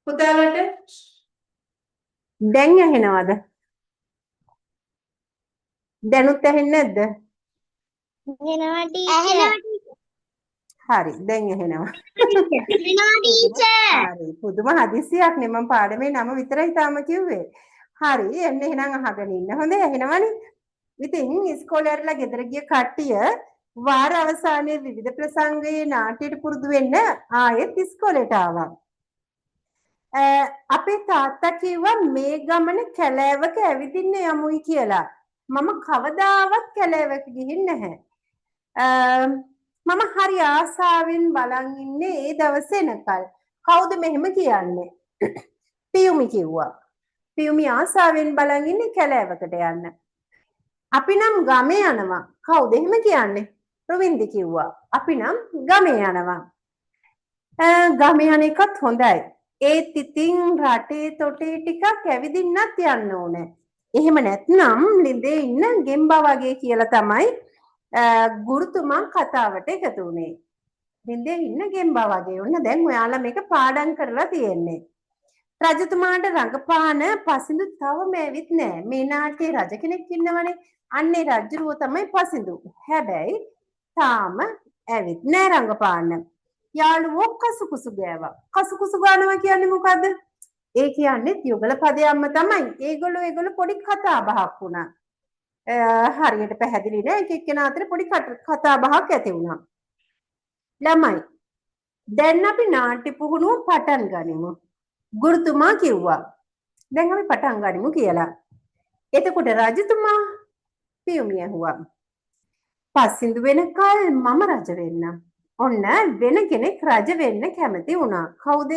පුතාලට දැන් ඇහෙනවද? දැනුත් ඇහෙන්නේ නැද්ද? ඇහෙනවා ටීචර්. හරි දැන් ඇහෙනවා. ඇහෙනවා ටීචර්. හරි පුදුම හදිසියක් නේ මම පාඩමේ නම විතරයි තාම කිව්වේ. හරි එන්න එහෙනම් අහගෙන ඉන්න. හොඳයි ඇහෙනවනේ. ඉතින් ඉස්කෝලේ යටලා ගෙදර ගිය කට්ටිය වාර අවසානයේ විවිධ ප්‍රසංගයේ නාට්‍යයට පුරුදු වෙන්න ආයෙත් ඉස්කෝලේට ආවා. අපේ තාත්තා කිව්වා මේ ගමන කැලෑවක ඇවිදින්න යමුයි කියලා. මම කවදාවත් කැලෑවක ගිහින් නැහැ. මම හරි ආසාවෙන් බලන් ඉන්නේ ඒ දවසේ එනකල්. කවුද මෙහෙම කියන්නේ? පියුමි කිව්වා. පියුමි ආසාවෙන් බලන් ඉන්නේ කැලෑවකට යන්න. අපි නම් ගමේ යනවා. කවුද එහෙම කියන්නේ? රොවින්දි කිව්වා. අපි නම් ගමේ යනවා. ගමේ යන එකත් හොඳයි. ඒත් ඉතින් රටේ තොටේ ටිකක් ඇවිදින්නත් යන්න ඕනේ. එහෙම නැත්නම් ලිඳේ ඉන්න ගෙම්බා වගේ කියලා තමයි ගුරුතුමා කතාවට එකතු වුණේ. ලිඳේ ඉන්න ගෙම්බා වගේ. ඔන්න දැන් ඔයාලා මේක පාඩම් කරලා තියෙන්නේ. රජතුමාට රඟපාන පසිඳු තවම ඇවිත් නෑ. මේ නාට්‍යයේ රජ කෙනෙක් ඉන්නවනේ. අන්නේ රජුරුව තමයි පසිඳු. හැබැයි තාම ඇවිත් නෑ රඟපාන්න. යාළුවෝ කසුකුසු ගෑවා. කසුකුසු ගන්නවා කියන්නේ මොකද්ද? ඒ කියන්නේ යුගල පදයක්ම තමයි. ඒගොල්ලෝ පොඩි කතා බහක් වුණා. හරියට පැහැදිලි නෑ. එක එක්කෙනා අතර පොඩි කතා බහක් ඇති වුණා. ළමයි දැන් අපි නාට්‍ය පුහුණුව පටන් ගනිමු. ගුරුතුමා කිව්වා. දැන් අපි පටන් ගනිමු කියලා. එතකොට රජතුමා පියුමිය ඇහුවා. පස්සිඳු වෙනකල් මම රජ වෙන්නම්. ඔන්න වෙන කෙනෙක් රජ වෙන්න කැමති වුණා. කවුද?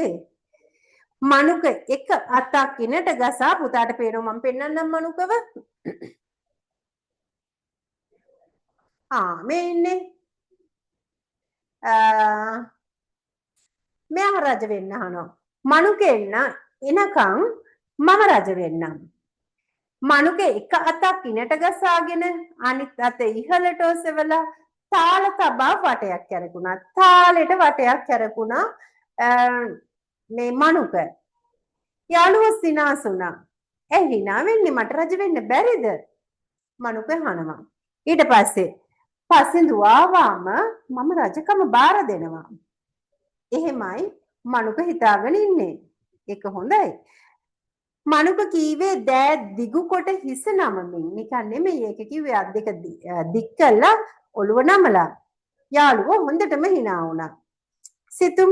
මනුක එක අතක් ඉනට ගසා පුතාට පේනවා මම පෙන්නන්නම් මනුකව. මේ ඉන්නේ. මෙයා රජ වෙන්න අහනවා. මනුක එන්න එනකන් මම රජ වෙන්නම්. මනුක එක අතක් ඉනට ගසාගෙන අනිත් අත ඉහළට ඔසවලා තාල තබා වටයක් කැරකුණා. තාලෙට වටයක් කැරකුණා මේ මනුක. යාළුවෝ සිනාසුණා. ඇහිනා වෙන්නේ මට රජ වෙන්න බැරිද? මනුක අහනවා. ඊට පස්සේ පසින්දු ආවම මම රජකම බාර දෙනවා. එහෙමයි මනුක හිතාගෙන ඉන්නේ. ඒක හොඳයි. මනුක කීවේ දෑ දිගු කොට හිස නමමින්. නිකන් නෙමෙයි ඒක කිව්වේ අත් දෙක දික් කළා ඔළුව නමලා. යාළුවෝ හොඳටම hina වුණා. සිතුම්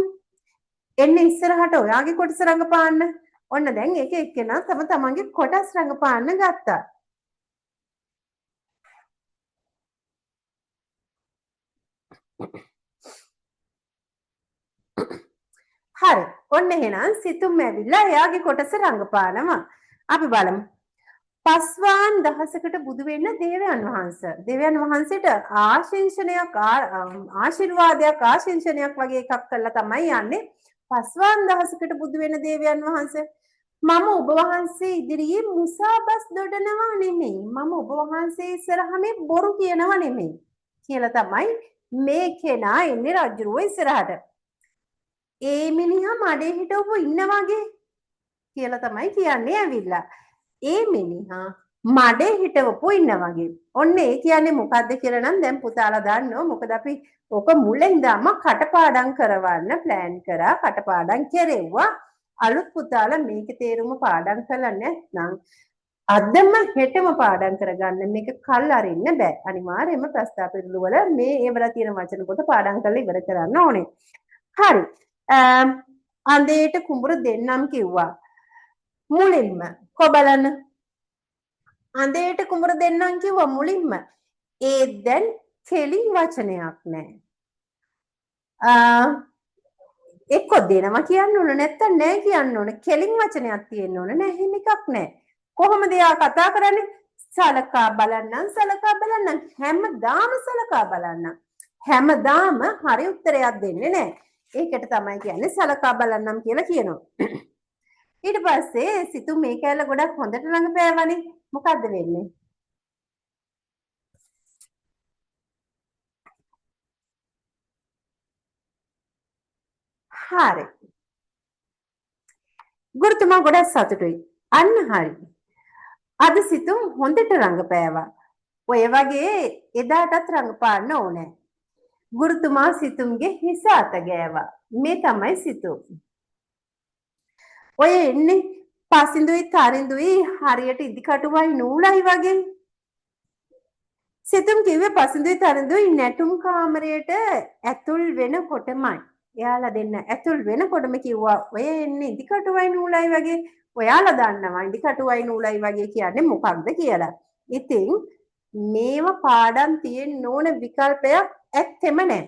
එන්න ඉස්සරහට ඔයාගේ කොටස රඟපාන්න. ඔන්න දැන් එක එක්කෙනා තමන්ගේ කොටස් රඟපාන්න ගත්තා. හරි. ඔන්න එහෙනම් සිතුම් ඇවිල්ලා එයාගේ කොටස රඟපානවා. අපි බලමු. පස්වාන් දහසකට බුදු වෙන්න දේවයන් වහන්සේ. දේවයන් වහන්සේට ආශිංසනයක් ආශිර්වාදයක් ආශිංසනයක් වගේ එකක් කළා තමයි යන්නේ. පස්වාන් දහසකට බුදු වෙන දේවයන් වහන්සේ. මම ඔබ වහන්සේ ඉදිරියේ මුසාබස් දොඩනවා නෙමෙයි. මම ඔබ වහන්සේ ඉස්සරහා මේ බොරු කියනවා නෙමෙයි. කියලා තමයි මේ කෙනා එන්නේ රජුරුව ඉස්සරහට. ඒ මිනිහා මඩේ හිටවපු ඉන්න වගේ කියලා තමයි කියන්නේ ඇවිල්ලා. ඒ මිනිහා මඩේ හිටවපු ඉන්න වගේ. ඔන්න ඒ කියන්නේ මොකද්ද කියලා නම් දැන් පුතාලා දන්නවා. මොකද අපි ඔක මුලින් ඉඳන්ම කටපාඩම් කරවන්න ප්ලෑන් කරා. කටපාඩම් කෙරෙව්වා. අලුත් පුතාලා මේකේ තේරුම පාඩම් කළා නැත්නම් අදම හෙටම පාඩම් කරගන්න මේක කල් අරින්න බෑ. අනිවාර්යයෙන්ම ප්‍රස්තාව පිළිලු වල මේ ඒවල තියෙන වචන කොට පාඩම් කරලා ඉවර කරන්න ඕනේ. හරි. අන්දේට කුඹුර දෙන්නම් කිව්වා. මුලින්ම කො බලන්න. අන්දේට කුඹුර දෙන්නම් කිව්වා මුලින්ම. ඒ දැන් කෙලින් වචනයක් නෑ. එක්ක දෙනවා කියන්න ඕන නැත්තම් නෑ කියන්න ඕන. කෙලින් වචනයක් තියෙන්න ඕන. නෑ එහෙම එකක් නෑ. කොහොමද යා කතා කරන්නේ? සලකා බලන්නම් සලකා බලන්නම් හැමදාම සලකා බලන්නම්. හැමදාම හරි උත්තරයක් දෙන්නේ නෑ. ඒකට තමයි කියන්නේ සලකා බලන්නම් කියලා කියනවා. ඊට පස්සේ සිතු මේ කැලේ ගොඩක් හොඳට රඟපෑවනේ. මොකද්ද වෙන්නේ? හරි. ගුරුතුමා ගොඩක් සතුටුයි. අන්න හරි. අද සිතුම් හොඳට රඟපෑවා. ඔය වගේ එදාටත් රඟපාන්න ඕනේ. ගුරුතුමා සිතුම්ගේ හිස අත ගෑවා. මේ තමයි සිතුම්. ඔය එන්නේ පසින්දුයි තරින්දුයි හරියට ඉදිකටුවයි නූලයි වගේ. සිතුම් කිව්වේ පසින්දුයි තරින්දුයි නැටුම් කාමරයට ඇතුල් වෙනකොටමයි. එයාලා දෙන්න ඇතුල් වෙනකොටම කිව්වා ඔය එන්නේ ඉදිකටුවයි නූලයි වගේ. ඔයාලා දන්නවා ඉදිකටුවයි නූලයි වගේ කියන්නේ මොකක්ද කියලා. ඉතින් මේව පාඩම් තියෙන්න ඕන විකල්පයක් ඇත්තෙම නැහැ.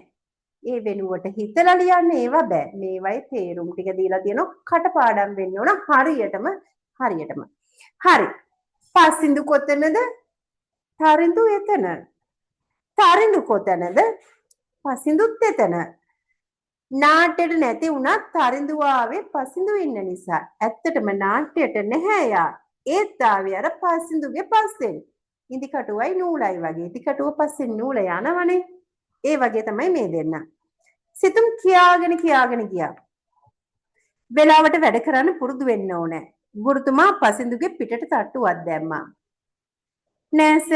ඒ වෙනුවට හිතලා ලියන්න ඒවා බෑ. මේවයි තේරුම් ටික දීලා තියෙනවා කටපාඩම් වෙන්න ඕන හරියටම. හරි. පස්සින්දු කොතනද? තරිඳු එතන. තරිඳු කොතනද? පසින්දුත් එතන. නාට්‍යයට නැති වුණත් තරිඳු ආවේ පසින්දු ඉන්න නිසා. ඇත්තටම නාට්‍යයට නැහැ යා. ඒත් ආවේ අර පසින්දුගේ පස්සෙන්. ඉදිකටුවයි නූලයි වගේ. ඉදිකටුව පස්සෙන් නූල යනවනේ. ඒ වගේ තමයි මේ දෙන්න. සිතුම් කියාගෙන ගියා. වෙලාවට වැඩ කරන්න පුරුදු වෙන්න ඕනේ. ගුරුතුමා පසින්දුගේ පිටට තට්ටුවක් දැම්මා. නෑස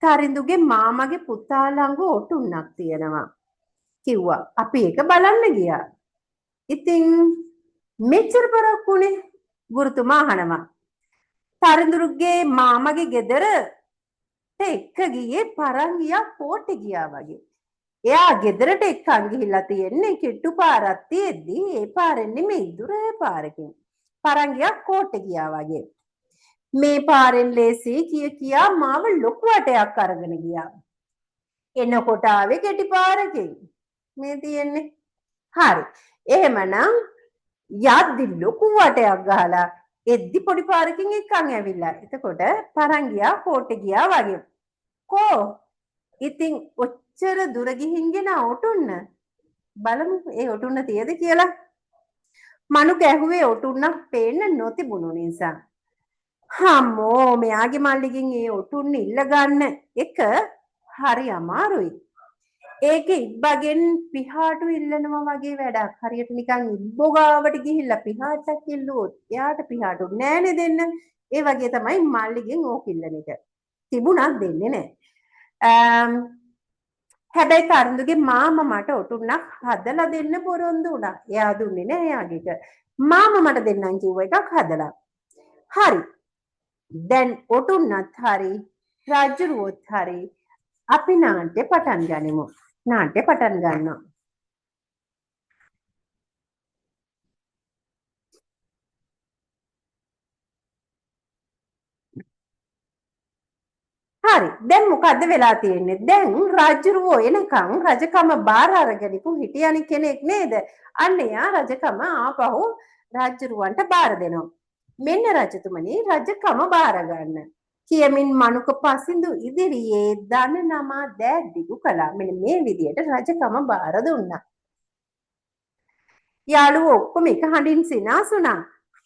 තරිඳුගේ මාමගේ පුතා ළඟ ඔටුන්නක් තියෙනවා කිව්වා. අපි ඒක බලන්න ගියා. ඉතින් මෙච්චර පරක් වුණේ ගුරුතුමා අහනවා. තරිඳුගේ මාමගේ ගෙදරට එක්ක ගියේ පරංගියා කෝට්ටේ ගියා වගේ. එයා ගෙදරට එක්කන් ගිහිල්ලා තියෙන්නේ කිට්ටු පාරක් තියෙද්දි ඒ පාරෙන් නෙමෙයි දුර පාරකින්. පරංගියා කෝට්ටේ ගියා වගේ. මේ පාරෙන් ලේසි කියා මාව ලොකු වටයක් අරගෙන ගියා. එනකොට ආවේ කෙටි පාරකින්. මේ තියෙන්නේ. හරි. එහෙමනම් යද්දි ලොකු වටයක් ගහලා එද්දි පොඩි පාරකින් එක්කන් ඇවිල්ලා. එතකොට පරංගියා කෝට්ටේ ගියා වගේ. කෝ ඉතින් ඔච්චර දුර ගිහින් ගෙන ඔටුන්න බලමු ඒ ඔටුන්න තියද කියලා. මනු ගැහුවේ ඔටුන්නක් පේන්න නොතිබුණු නිසා. හම්මෝ මෙයාගේ මල්ලිගෙන් ඒ ඔටුන්න ඉල්ල ගන්න එක හරි අමාරුයි. ඒක ඉබ්බගෙන් පිහාටු ඉල්ලනවා වගේ වැඩක්. හරියට නිකන් ඉබ්බෝ ගාවට ගිහිල්ලා පිහාටක් ඉල්ලුවොත් එයාට පිහාටු නෑනේ දෙන්න. ඒ වගේ තමයි මල්ලිගෙන් ඕක ඉල්ලන එක. තිබුණත් දෙන්නේ නෑ. හැබැයි තරුණුගේ මාමා මට ඔටුන්නක් හදලා දෙන්න පොරොන්දු වුණා. එයා දුන්නේ නෑ එයාගේ එක. මාමා මට දෙන්නම් කිව්ව එකක් හදලා. හරි. දැන් ඔටුන්නත් හරි රාජ්‍යරුවොත් හරි අපි නාට්‍ය පටන් ගනිමු. නාට්‍ය පටන් ගන්නවා. හරි. දැන් මොකද්ද වෙලා තියෙන්නේ? දැන් රාජ්‍යරුවෝ එනකන් රජකම බාර අරගෙනපු හිටියනි කෙනෙක් නේද? අන්න එයා රජකම ආපහු රාජ්‍යරුවන්ට බාර දෙනවා. මෙන්න රජතුමනි රජකම බාර ගන්න. කියමින් මනුක පසින්දු ඉදිරියේ දන නමා දෑත් දිගු කළා. මෙන්න මේ විදියට රජකම බාර දුන්නා. යාළුවෝ ඔක්කොම එක හඬින් සිනාසුණා.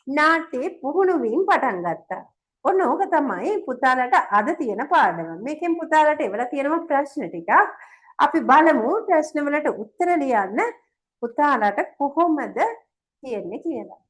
නාට්‍යේ පුහුණු වීම පටන් ගත්තා. ඔන්න ඕක තමයි පුතාලට අද තියෙන පාඩම. මේකෙන් පුතාලට එවලා තියෙනවා ප්‍රශ්න ටිකක්. අපි බලමු ප්‍රශ්න වලට උත්තර ලියන්න පුතාලට කොහොමද තියෙන්නේ කියලා.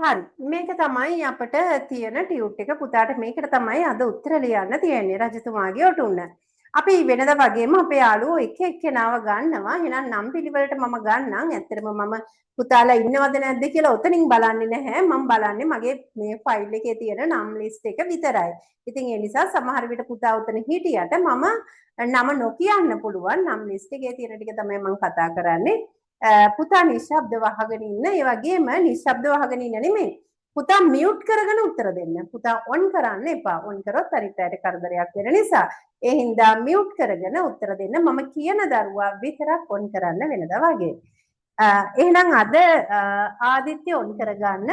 හරි. මේක තමයි අපිට තියෙන ටියුට් එක. පුතාට මේකට තමයි අද උත්තර ලියන්න තියෙන්නේ රජතුමාගේ ඔටුන්න. අපි වෙනදා වගේම අපේ යාළුවෝ එක එක්කෙනාව ගන්නවා. එහෙනම් නම් පිළිවෙලට මම ගන්නම්. ඇත්තටම මම පුතාලා ඉන්නවද නැද්ද කියලා ඔතනින් බලන්නේ නැහැ. මම බලන්නේ මගේ මේ ෆයිල් එකේ තියෙන නම් ලිස්ට් එක විතරයි. ඉතින් ඒ නිසා සමහර විට පුතා උතන හිටියට මම නම නොකියන්න පුළුවන්. නම් ලිස්ට් එකේ තියෙන ටික තමයි මම කතා කරන්නේ. පුතා නිශ්ශබ්ද වහගෙන ඉන්න. ඒ වගේම නිශ්ශබ්ද වහගෙන ඉන්න නෙමෙයි. පුතා මියුට් කරගෙන උත්තර දෙන්න. පුතා ඔන් කරන්න එපා. ඔන් කරොත් අනිත් අයට කරදරයක් වෙන නිසා. ඒ හින්දා මියුට් කරගෙන උත්තර දෙන්න. මම කියන දරුවා විතරක් ඔන් කරන්න වෙනදා වගේ. එහෙනම් අද ආදිත්‍ය ඔන් කරගන්න.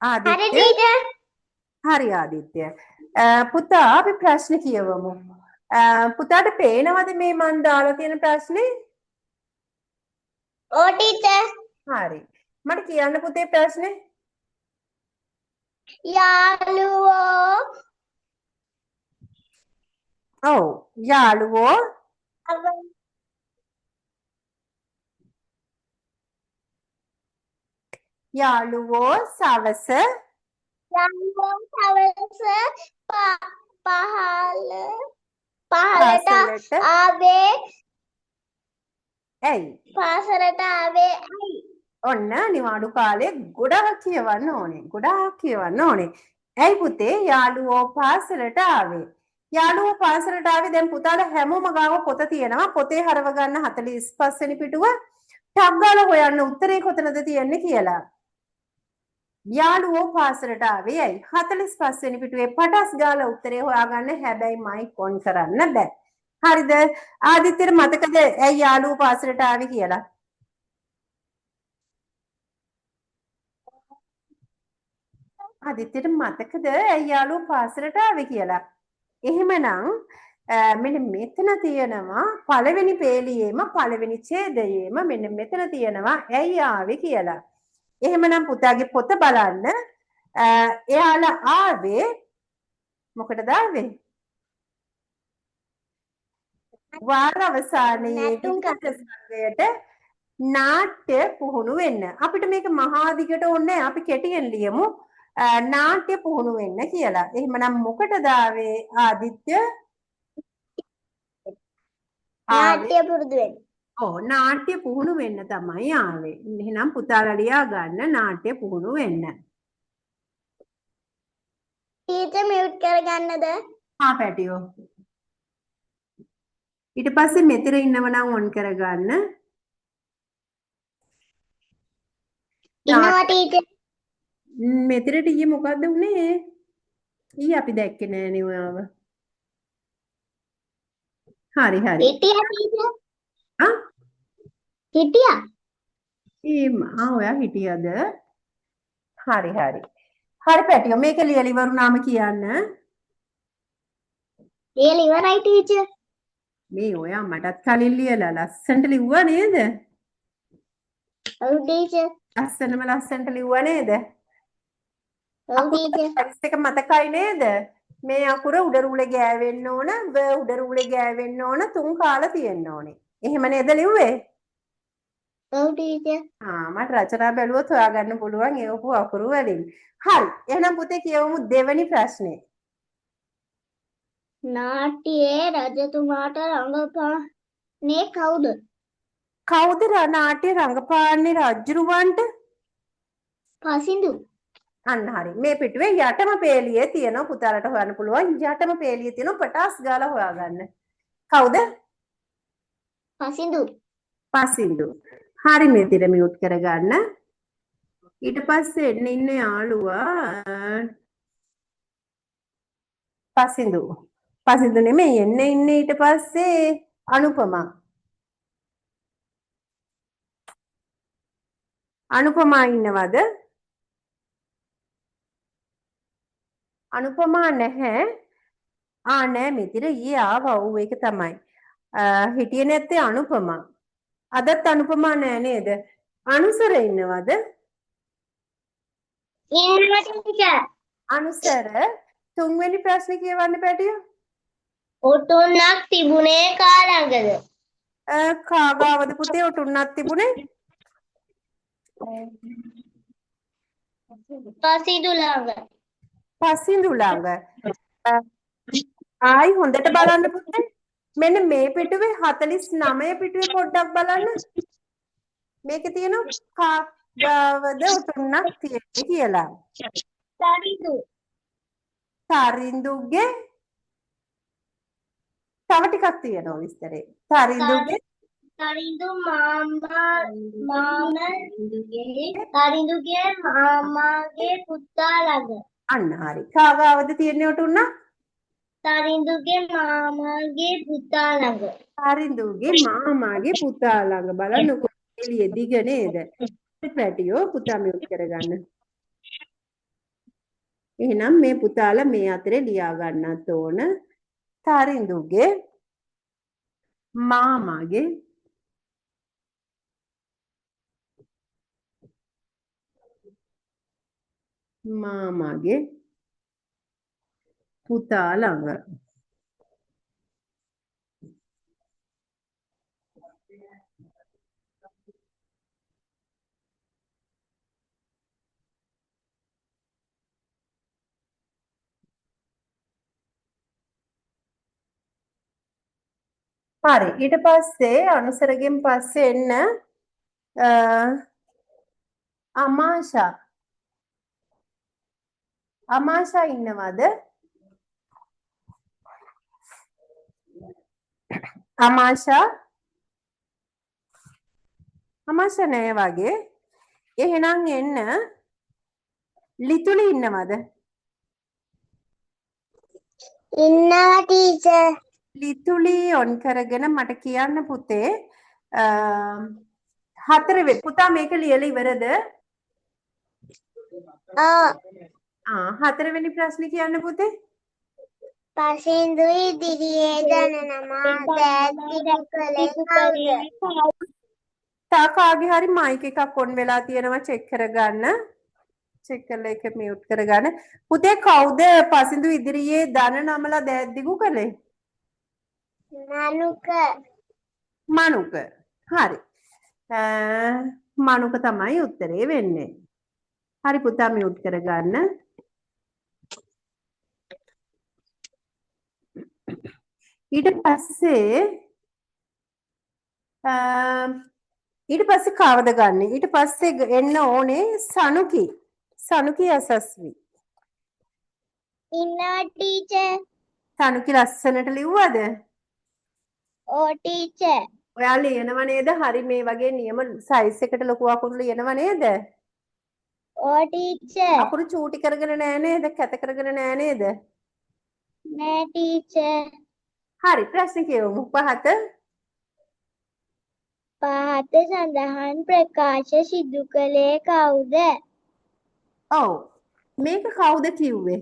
ආදිත්‍ය. හරි ආදිත්‍ය. පුතා අපි ප්‍රශ්න කියවමු. පුතාට පේනවද මේ මන් දාලා තියෙන ප්‍රශ්නේ? ඔව් ටීචර්. හරි. මට කියන්න පුතේ ප්‍රශ්නේ. යාළුවෝ ඔව් යාළුවෝ සවස පහලට ආවේ ඇයි? පාසලට ආවේ ඇයි? ඔන්න නිවාඩු කාලේ ගොඩාක් කියවන්න ඕනේ. ඇයි පුතේ යාළුවෝ පාසලට ආවේ? යාළුවෝ පාසලට ආවේ දැන් පුතාලා හැමෝම ගාව පොත තියෙනවා. පොතේ හරව ගන්න 45 වෙනි පිටුව ටක් ගාලා හොයන්න උත්තරේ කොතනද තියෙන්නේ කියලා. යාළුවෝ පාසලට ආවේ ඇයි? 45 වෙනි පිටුවේ පටස් ගාලා උත්තරේ හොයාගන්න. හැබැයි මයික් ඔන් කරන්න බෑ. හරිද? ආදිත්‍යට මතකද ඇයි යාළුවෝ පාසලට ආවේ කියලා? ආදිත්‍යට මතකද ඇයි යාළුවෝ පාසලට ආවේ කියලා? එහෙමනම් මෙන්න මෙතන තියෙනවා පළවෙනි පේලියේම පළවෙනි ඡේදයේම මෙන්න මෙතන තියෙනවා ඇයි ආවේ කියලා. එහෙමනම් පුතාගේ පොත බලන්න. එයාලා ආවේ මොකටද ආවේ? වාර අවසානයේ සංගයට නාට්‍ය පුහුණු වෙන්න. අපිට මේක මහා දිගට ඕනේ අපි කෙටියෙන් ලියමු. නාට්‍ය පුහුණු වෙන්න කියලා. එහෙමනම් මොකටද ආවේ ආදිත්‍ය? නාට්‍ය පුරුදු වෙන්න. ඔව් නාට්‍ය පුහුණු වෙන්න තමයි ආවේ. එහෙනම් පුතාලා ලියා ගන්න නාට්‍ය පුහුණු වෙන්න. ටීචර් මියුට් කරගන්නද? පැටියෝ. ඊට පස්සේ මෙතන ඉන්නව නම් ඔන් කරගන්න. ඉන්නවා ටීචර්. මෙතනට ඊයේ මොකද්ද උනේ? ඊයේ අපි දැක්කේ නෑනේ ඔයාව. හරි. හිටියා ටීචර්. ආ? හිටියා. ඔයා හිටියද? හරි. හරි පැටියෝ මේක ලියලා ඉවරුනාම කියන්න. ලියලා ඉවරයි ටීචර්. මේ ඔයා මටත් කලින් ලියලා ලස්සනට ලිව්වා නේද? ඔව් ටීචර්. ලස්සනට ලිව්වා නේද? ඔව් ටීචර්. සයිස් එක මතකයි නේද? මේ අකුර උඩරුලේ ගෑවෙන්න ඕන, උඩරුලේ ගෑවෙන්න ඕන, 3 කාලා තියෙන්න ඕනේ. එහෙම නේද ලිව්වේ? ඔව් ටීචර්. මට රචනා බැලුවොත් හොයාගන්න පුළුවන් ඒකපු අකුරු වලින්. හරි. එහෙනම් පුතේ කියවමු දෙවෙනි ප්‍රශ්නේ. නාට්‍යයේ රජතුමාට රඟපාන්නේ කවුද? කවුද නාට්‍ය රඟපාන්නේ රජුරවන්ට? පසිඳු. අන්න හරි. මේ පිටුවේ යටම පේලියේ තියෙන පුතාලට හොයන්න පුළුවන්. යටම පේලියේ තියෙන පටස් ගාලා හොයාගන්න. කවුද? පසිඳු. හරි මෙතන මියුට් කරගන්න. ඊට පස්සේ එන්න ඉන්න යාළුවා පසිඳු නෙමෙයි එන්න ඉන්නේ ඊට පස්සේ අනුපමා. අනුපමා ඉන්නවද? අනුපමා නැහැ. නෑ මෙතන ඊයේ ආවා ඌ ඒක තමයි. හිටියේ නැත්තේ අනුපමා. අදත් අනුපමා නෑ නේද? අනුසර ඉන්නවද? ඉන්නවා ටීචර්. අනුසර තුන්වෙනි ප්‍රශ්නේ කියවන්න පැටියෝ. ඔටුන්නක් තිබුණේ කා ළඟද? කාගාවද පුතේ ඔටුන්නක් තිබුණේ? පසිඳු ළඟ. පසිඳු ළඟ. ආයි හොඳට බලන්න පුතේ. මෙන්න මේ පිටුවේ 49 පිටුවේ පොඩ්ඩක් බලන්න. මේකේ තියෙනවා කාගාවද ඔටුන්නක් තියෙන්නේ කියලා. තරිඳු. තරිඳුගේ තව ටිකක් තියෙනවා විස්තරේ. තරිඳුගේ තරිඳු තරිඳුගේ මාමාගේ පුතා ළඟ. අන්න හරි. කාගාවද තියෙන්නේ ඔටුන්නක්? තරිඳුගේ මාමාගේ පුතා ළඟ. තරිඳුගේ මාමාගේ පුතා ළඟ. බලන්නකො එළිය දිග නේද? පැටියෝ පුතා මියුට් කරගන්න. එහෙනම් මේ පුතාලා මේ අතරේ ලියා ගන්නත් ඕන. තරිඳුගේ මාමාගේ පුතා ළඟ. හරි. ඊට පස්සේ අනුසරගෙන් පස්සේ එන්න අමාෂා. අමාෂා ඉන්නවද? අමාෂා නෑ වගේ. එහෙනම් එන්න ලිතුලි ඉන්නවද? ඉන්නවා ටීචර්. ලිතුලි ඔන් කරගෙන මට කියන්න පුතේ 4 වෙනි පුතා මේක ලියලා ඉවරද? ඔව්. 4 වෙනි ප්‍රශ්නේ කියන්න පුතේ. පසින්දු ඉදිරියේ දනනවා දෑත් දිගු කළේ කවුද? තා කාගේ හරි මයික් එකක් ඔන් වෙලා තියෙනවා චෙක් කරගන්න. චෙක් කරලා ඒක මියුට් කරගන්න. පුතේ කවුද පසින්දු ඉදිරියේ දන නමලා දෑත් දිගු කළේ? මනුක. මනුක. හරි. මනුක තමයි උත්තරේ වෙන්නේ. හරි පුතා මියුට් කරගන්න. ඊට පස්සේ කවද ගන්න? ඊට පස්සේ එන්න ඕනේ සනුකි. සනුකි යසස්වි. ඉන්නවා ටීචර්. සනුකි ලස්සනට ලිව්වද? ඕ ටීචර්. ඔයා ලියනව නේද? හරි මේ වගේ නියම සයිස් එකට ලොකු අකුරු ලියනව නේද? ඕ ටීචර්. අකුරු චූටි කරගෙන නෑ නේද? කැත කරගෙන නෑ නේද? නෑ ටීචර්. හරි ප්‍රශ්න කියවමු. පහත සඳහන් ප්‍රකාශ සිදු කළේ කවුද? ඔව්. මේක කවුද කිව්වේ?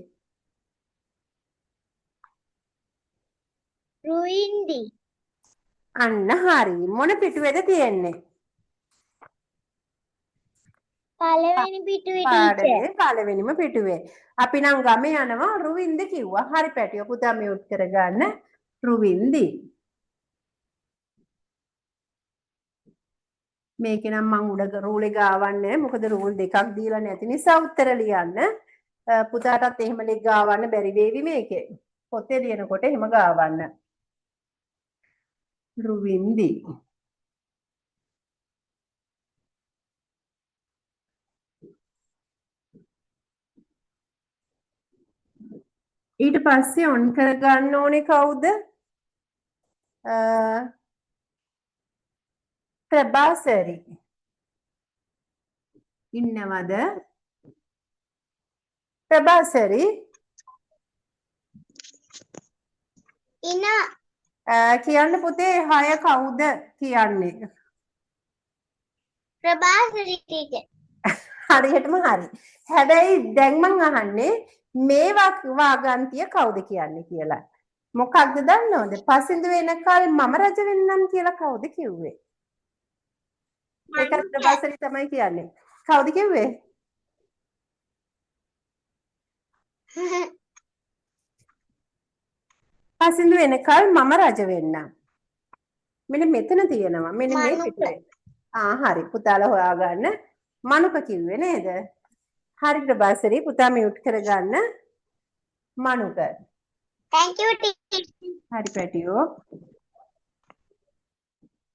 රුයින්දි. අන්න හරි. මොන පිටුවේද තියෙන්නේ? පළවෙනි පිටුවේ ටීචර්. පාඩමේ පළවෙනිම පිටුවේ. අපි නම් ගමේ යනවා රුවින්ද කිව්වා. හරි පැටියෝ පුතා මියුට් කරගන්න. රුවින්දි. මේක නම් මම උඩ රූල් එක ගාවන්නේ මොකද රූල් දෙකක් දීලා නැති නිසා උත්තර ලියන්න. පුතාටත් එහෙම ලෙක් ගාවන්න බැරි වේවි මේකේ. පොතේ ලියනකොට එහෙම ගාවන්න. රුවින්දි. ඊට පස්සේ ඔන් කරගන්න ඕනේ කවුද? ප්‍රභාසරි. ඉන්නවද? ප්‍රභාසරි? කියන්න පුතේ 6 කවුද කියන්නේ? ප්‍රභාසරි ටීචර්. හරියටම හරි. හැබැයි දැන් මං අහන්නේ මේ වාගන්තිය කවුද කියන්නේ කියලා. මොකක්ද දන්නවද? පසින්දු වෙනකල් මම රජ වෙන්නම් කියලා කවුද කිව්වේ? ඒක ප්‍රභාසරි තමයි කියන්නේ. කවුද කිව්වේ? පසින්දු වෙනකල් මම රජ වෙන්නම්. මෙන්න මෙතන තියෙනවා. මෙන්න මේ පිටුවේ. හරි. පුතාලා හොයාගන්න. මනුක කිව්වේ නේද? හරි ප්‍රභාසරි පුතා මියුට් කරගන්න. මනුක. Thank you, teacher. හරි පැටියෝ.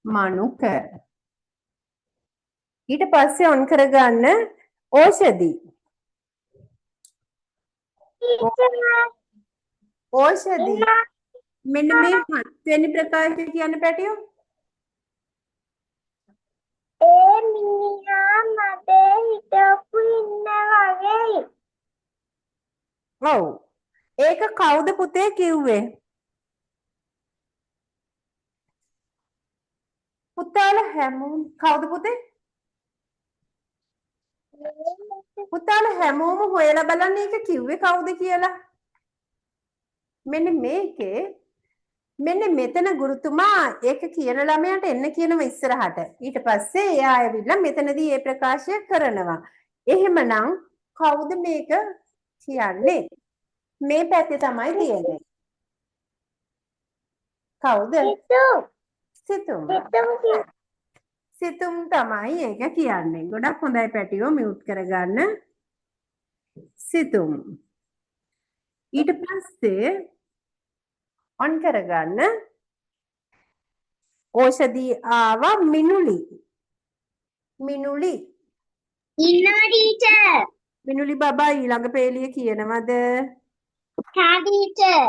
මනුක. ඊට පස්සේ ඔන් කරගන්න ඕෂධි. ඕෂධි. මෙන්න මේ 7 වෙනි ප්‍රකාශය කියන්න පැටියෝ. ඒ මිනිහා මට හිටපු ඉන්න වගේ. ඔව්. ඒක කවුද පුතේ කිව්වේ? පුතාලා හැමෝම කවුද පුතේ? පුතාලා හැමෝම හොයලා බලන්න ඒක කිව්වේ කවුද කියලා. මෙන්න මේකේ මෙන්න මෙතන ගුරුතුමා ඒක කියන ළමයාට එන්න කියනවා ඉස්සරහට. ඊට පස්සේ එයා ඇවිල්ලා මෙතනදී මේ ප්‍රකාශය කරනවා. එහෙමනම් කවුද මේක කියන්නේ? මේ පැත්තේ තමයි තියෙන්නේ. කවුද? සිතුම්. සිතුම් තමයි ඒක කියන්නේ. ගොඩක් හොඳයි පැටියෝ මියුට් කරගන්න. සිතුම්. ඊට පස්සේ ඔන් කරගන්න. ඕෂධි ආවා මිනුලි. මිනුලි. ඉන්නවා teacher. මිනුලි බබා ඊළඟ පේලිය කියනවද? හා teacher.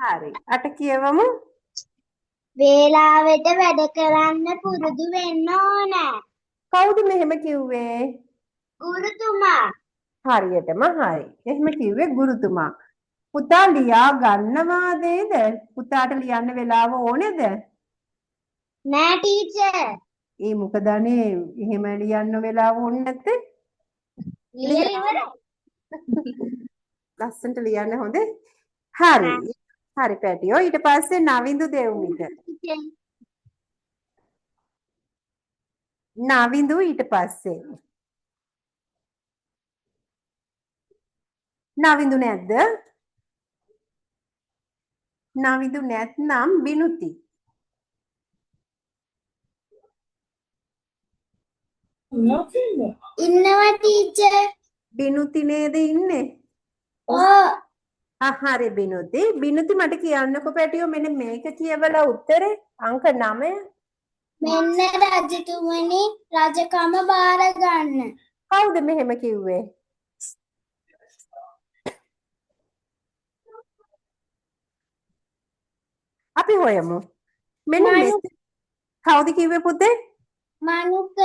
හරි. අට කියවමු. වේලාවට වැඩ කරන්න පුරුදු වෙන්න ඕන. කවුද මෙහෙම කිව්වේ? ගුරුතුමා. හරියටම හරි. එහෙම කිව්වේ ගුරුතුමා. පුතා ලියා ගන්නවාදේද? පුතාට ලියන්න වෙලාව ඕනේද? නෑ teacher. ඒ මොකද අනේ එහෙම ලියන්න වෙලාව ඕනේ නැත්තේ? ලියලා ඉවරයි. ලස්සනට ලියන්න හොඳේ. හරි. හරි පැටියෝ. ඊට පස්සේ නවින්දු දෙව්මිට. නවින්දු ඊට පස්සේ. නවින්දු නැද්ද? නවින්දු නැත්නම් බිනුති. ඉන්නවා teacher. බිනුති නේද ඉන්නේ? ඔව්. හරි බිනුති. බිනුති මට කියන්නකෝ පැටියෝ මෙන්න මේක කියවලා උත්තරේ අංක 9. මෙන්න රජතුමනි රජකම බාර ගන්න. කවුද මෙහෙම කිව්වේ? අපි හොයමු. මෙන්න මේ කවුද කිව්වේ පුතේ? මනුක.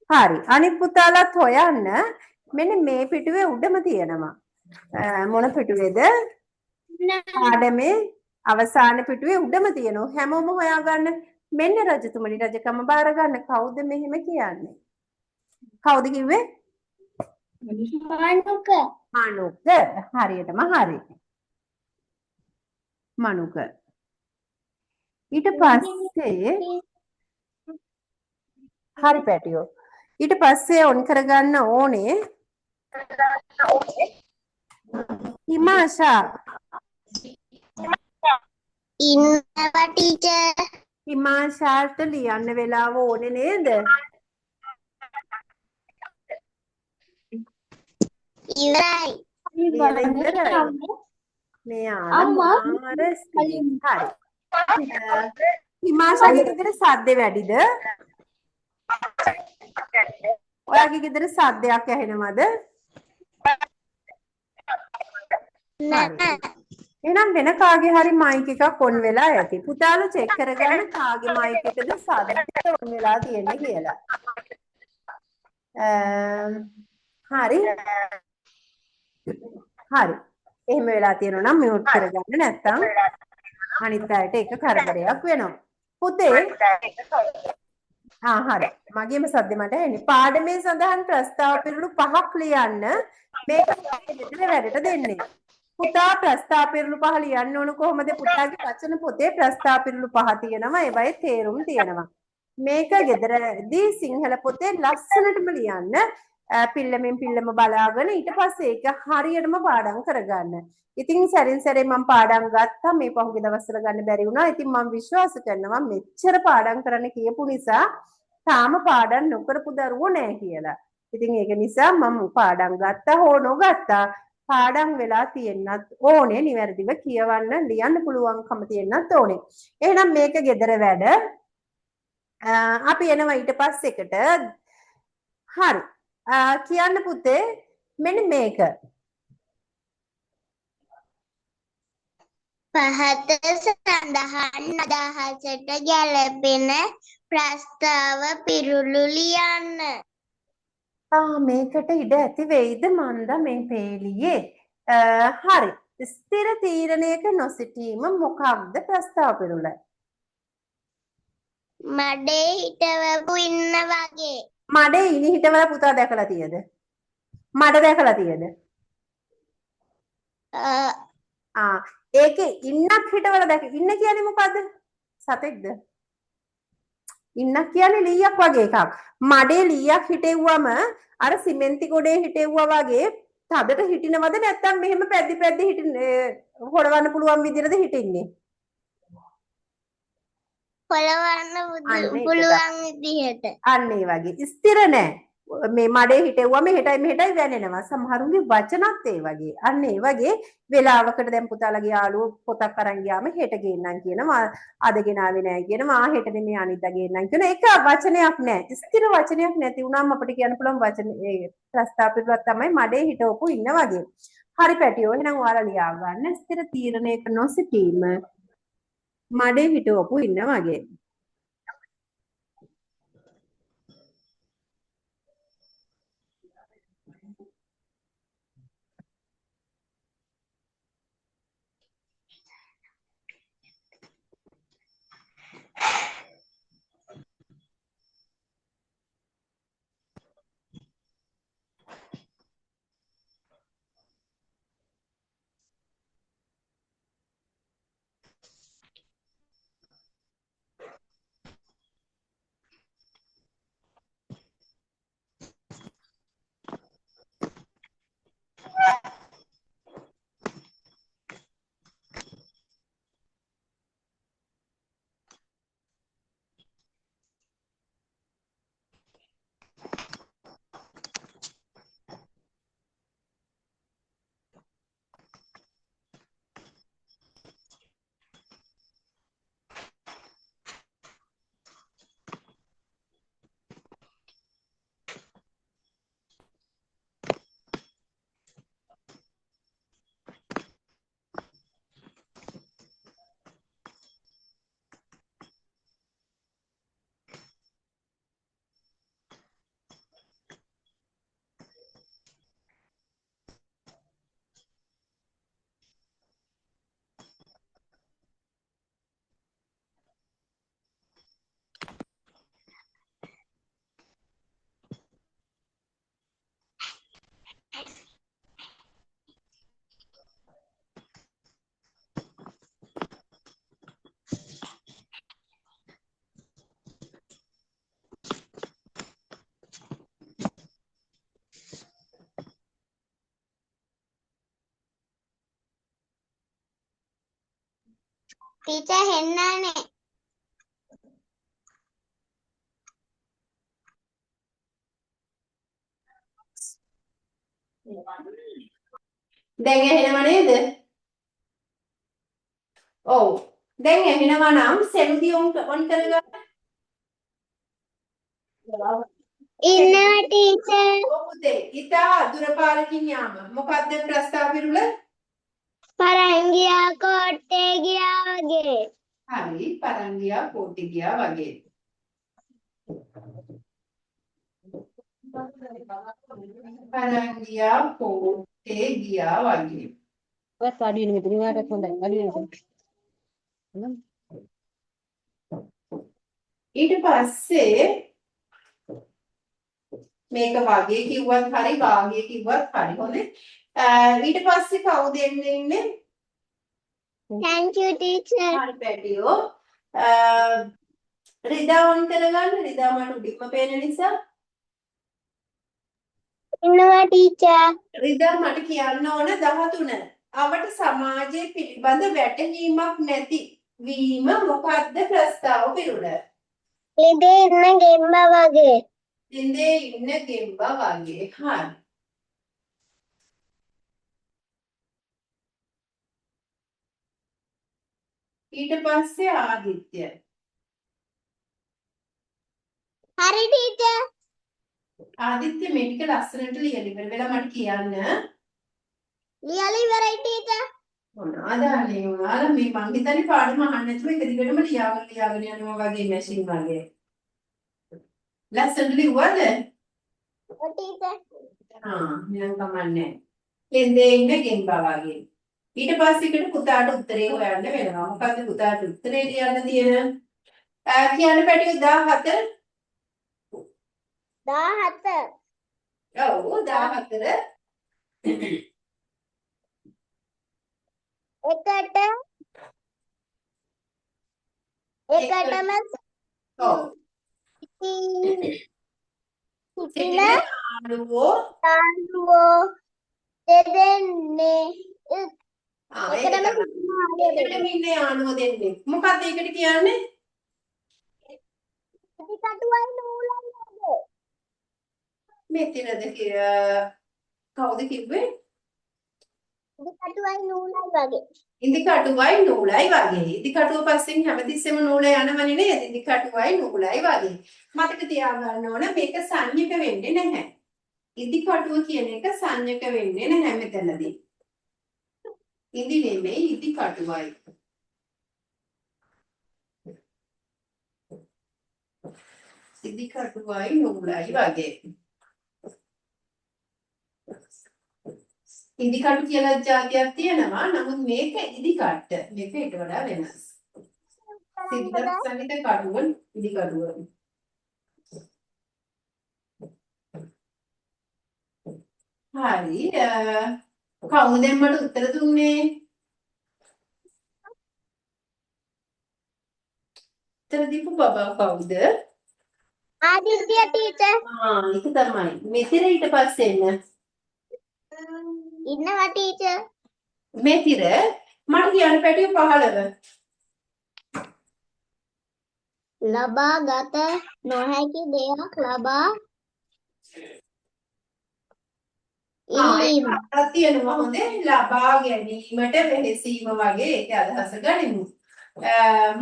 හරි. අනිත් පුතාලාත් හොයන්න. මෙන්න මේ පිටුවේ උඩම තියෙනවා. මොන පිටුවේද? පාඩමේ අවසාන පිටුවේ උඩම තියෙනවා. හැමෝම හොයාගන්න. මෙන්න රජතුමනි රජකම බාර ගන්න. කවුද මෙහෙම කියන්නේ? කවුද කිව්වේ? මනුක. මනුක. හරියටම හරි. මනුක. ඊට පස්සේ හරි පැටියෝ. ඊට පස්සේ ඔන් කරගන්න ඕනේ හිමාෂා. ඉන්නවා teacher. හිමාෂාට ලියන්න වෙලාව ඕනේ නේද? ඉවරයි. මෙයාලා මාර ස්පීඩ්. හරි. හිමාෂාගේ ගෙදර සද්ද වැඩිද? ඔයාගේ ගෙදර සද්දයක් ඇහෙනවද? නෑ. එහෙනම් වෙන කාගේ හරි මයික් එකක් ඔන් වෙලා ඇති. පුතාලා චෙක් කරගන්න කාගේ මයික් එකද සද්දෙට ඔන් වෙලා තියෙන්නේ කියලා. හරි. හරි. එහෙම වෙලා තියෙනවා නම් මියුට් කරගන්න නැත්නම් අනිත් අයට ඒක කරදරයක් වෙනවා. පුතේ හරි. මගේම සද්ද මට ඇහෙන්නේ. පාඩමේ සඳහන් ප්‍රස්තාව පිළිබඳ 5ක් ලියන්න මේක ගෙදර වැඩට දෙන්නේ. පුතා ප්‍රස්තාව පිළිබඳ 5 ලියන්න ඕන කොහොමද? පුතාගේ වචන පොතේ ප්‍රස්තාව පිළිබඳ 5 තියෙනවා. ඒවයේ තේරුම් තියෙනවා. මේක ගෙදරදී සිංහල පොතේ ලස්සනටම ලියන්න. පිල්ලමින් පිල්ලම බලාගෙන ඊට පස්සේ ඒක හරියටම පාඩම් කරගන්න. ඉතින් සැරින් සැරේ මම පාඩම් ගත්තා මේ පහුගිය දවස්වල ගන්න බැරි වුණා. ඉතින් මම විශ්වාස කරනවා මෙච්චර පාඩම් කරන්න කියපු නිසා තාම පාඩම් නොකරපු දරුවෝ නැහැ කියලා. ඉතින් ඒක නිසා මම පාඩම් ගත්තා හෝ නොගත්තා පාඩම් වෙලා තියෙන්නත් ඕනේ නිවැරදිව කියවන්න ලියන්න පුළුවන්කම තියෙන්නත් ඕනේ. එහෙනම් මේක ගෙදර වැඩ. අපි එනවා ඊට පස්සෙකට. හරි. කියන්න පුතේ මෙන්න මේක. පහත සඳහන් අදහසට ගැලපෙන ප්‍රස්තාව පිරුළු ලියන්න. මේකට ඉඩ ඇති වෙයිද මන්ද මේ පේලියේ. හරි. ස්ථිර තීරණයක නොසිටීම මොකක්ද ප්‍රස්තාව පිරුළ? මඩේ හිටවපු ඉන්න වගේ. මඩේ ඉනි හිටවල පුතා දැකලා තියද? මඩ දැකලා තියද? ඒකේ ඉන්නක් හිටවල දැක ඉන්න කියන්නේ මොකද්ද? සතෙක්ද? ඉන්නක් කියන්නේ ලීයක් වගේ එකක්. මඩේ ලීයක් හිටෙව්වම අර සිමෙන්ති ගොඩේ හිටෙව්වා වගේ තදට හිටිනවද නැත්නම් මෙහෙම පැද්දි පැද්දි හොලවන්න පුළුවන් විදිහටද හිටින්නේ? හොලවන්න පුළුවන් විදිහට. අන්න ඒ වගේ ස්ථිර නෑ. මේ මඩේ හිටෙව්වම මෙහෙටයි වැනෙනවා. සමහරුන්ගේ වචනත් ඒ වගේ. අන්න ඒ වගේ වෙලාවකට දැන් පුතාලගේ යාළුවෝ පොතක් අරන් ගියාම හෙට ගේන්නම් කියනවා. අද ගෙනාවේ නෑ කියනවා. හෙට නෙමෙයි අනිද්දා ගේන්නම් කියන එක වචනයක් නෑ. ස්ථිර වචනයක් නැති වුණාම අපිට කියන්න පුළුවන් වචන ඒ ප්‍රස්තාපිතවත් තමයි මඩේ හිටවපු ඉන්න වගේ. හරි පැටියෝ එහෙනම් ඔයාලා ලියා ගන්න ස්ථිර තීරණයක නොසිටීම මඩේ හිටවපු ඉන්න වගේ. ටීචර් හෙන්නනේ. දැන් ඇහෙනව නේද? ඔව්. දැන් ඇහෙනවා නම් සෙල්දි ඔන් කරගන්න. ඉන්නවා ටීචර්. පුතේ ඉතා දුර පාරකින් යාම මොකද්ද ප්‍රස්තාව පිරුළ? පරංගියා කෝට්ටේ ගියා වගේ. හරි පරංගියා කෝට්ටේ ගියා වගේ. පරංගියා කෝට්ටේ ගියා වගේ. ඔයත් වාඩි වෙන මෙතන වාටත් හොඳයි වාඩි වෙන්න. ඊට පස්සේ මේක වගේ කිව්වත් හරි වාගේ කිව්වත් හරි හොඳේ. ඊට පස්සේ කවුද එන්නේ? Thank you teacher. හරි පැටියෝ. රිදා ඔන් කරගන්න. රිදා මට උඩින්ම පේන නිසා. ඉන්නවා ටීචර්. රිදා මට කියන්න ඕන 13. අවට සමාජයේ පිළිබඳ වැටහීමක් නැති වීම මොකද්ද ප්‍රස්තාව පිරුළ? ලෙඩේ ඉන්න ගෙම්බ වගේ. ඉන්දේ ඉන්න ගෙම්බා වගේ. හරි. ඊට පස්සේ ආදිත්‍ය. හරි ටීචර්. ආදිත්‍ය මේ ටික ලස්සනට ලියලා ඉවර වෙලා මට කියන්න. ලියලා ඉවරයි ටීචර්. මොනවද අනේ ඔයාලා මේ මං හිතන්නේ පාඩම අහන්න නැතුව එක දිගටම ලියාගෙන යනවා වගේ මැෂින් වගේ. ලස්සනට ලිව්වද? ඔව් ටීචර්. නිකන් කමන්නේ. එන්නේ ඉන්න ගෙම්බා වගේ. ඊට පස්සේ එකට පුතාට උත්තරේ හොයන්න වෙනවා. මොකද්ද පුතාට උත්තරේ ලියන්න තියෙන? කියන්න පැටියෝ 17. 17. ඔව් 14. එකටම ඔව්. සිටින ආලුවෝ තාන්දුවෝ දෙදෙන්නේ එකටම ඒකට ඉන්නේ ආනුව දෙන්නේ. මොකක්ද ඒකට කියන්නේ? කටුවයි නූලයි වගේ. මෙතනද කවුද කිව්වේ? කටුවයි නූලයි වගේ. ඉදි කටුවයි නූලයි වගේ. ඉදි කටුව පස්සෙන් හැමතිස්සෙම නූල යනවනේ නේද? ඉදි කටුවයි නූලයි වගේ. මතක තියාගන්න ඕන මේක සංඥක වෙන්නේ නැහැ. ඉදි කටුව කියන එක සංඥක වෙන්නේ නැහැ මෙතනදී. ඉදි නෙමෙයි ඉදි කටුවයි. ඉදි කටුවයි නූලයි වගේ. ඉදි කටු කියලා જાතියක් තියෙනවා. නමුත් මේක ඉදි කට්ට. මේක ඊට වඩා වෙනස්. සංගීත කටුව ඉදි කටුව. හරි. කවුද මට උත්තර දුන්නේ? උත්තර දීපු බබා කවුද? ආදිත්‍ය ටීචර්. ඒක තමයි. මෙතිර ඊට පස්සේ එන්න. ඉන්නවා ටීචර්. මෙතිර මට කියන්න පැටිය 15. ලබාගත නොහැකි දෙයක් ලබා ඉල්ලීම. තියෙනවා හොඳේ ලබා ගැනීමට වෙහෙසීම වගේ ඒක අදහස ගනිමු.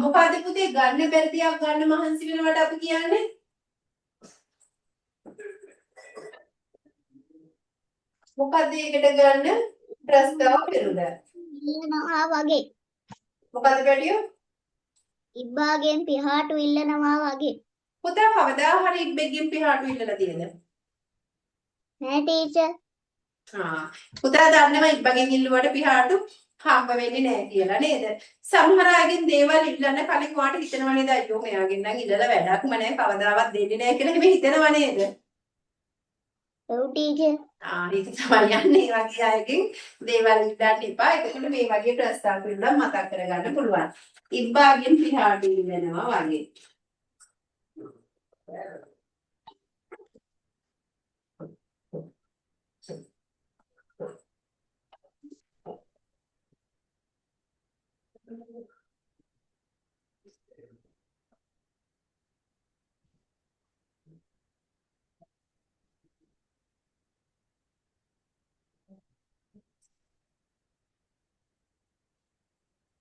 මොකද පුතේ ගන්න බැරි දෙයක් ගන්න මහන්සි වෙනවට අපි කියන්නේ? මොකද ඒකට ගන්න ප්‍රස්තාව පෙරුද? ඉල්ලනවා වගේ. මොකද පැටියෝ? ඉබ්බාගෙන් පිහාටු ඉල්ලනවා වගේ. පුතා කවදා හරි ඉබ්බෙක්ගෙන් පිහාටු ඉල්ලලා තියෙද? නෑ ටීචර්. පුතා දන්නවා ඉබ්බගෙන් ඉල්ලුවට පිහාටු හම්බ වෙන්නේ නැහැ කියලා නේද? සමහර අයගෙන් දේවල් ඉල්ලන්න කලින් වාට හිතනවා නේද අයියෝ මෙයාගෙන් නම් ඉල්ලලා වැඩක්ම නැහැ කවදාවත් දෙන්නේ නැහැ කියලා නෙමෙයි හිතනවා නේද? ඔව් ටීචර්. ඒක තමයි යන්නේ වගේ අයගෙන් දේවල් ඉල්ලන්න එපා. එතකොට මේ වගේ ප්‍රස්තාව පිළිබඳව මතක් කරගන්න පුළුවන්. ඉබ්බාගෙන් පිහාටු ඉල්ලනවා වගේ.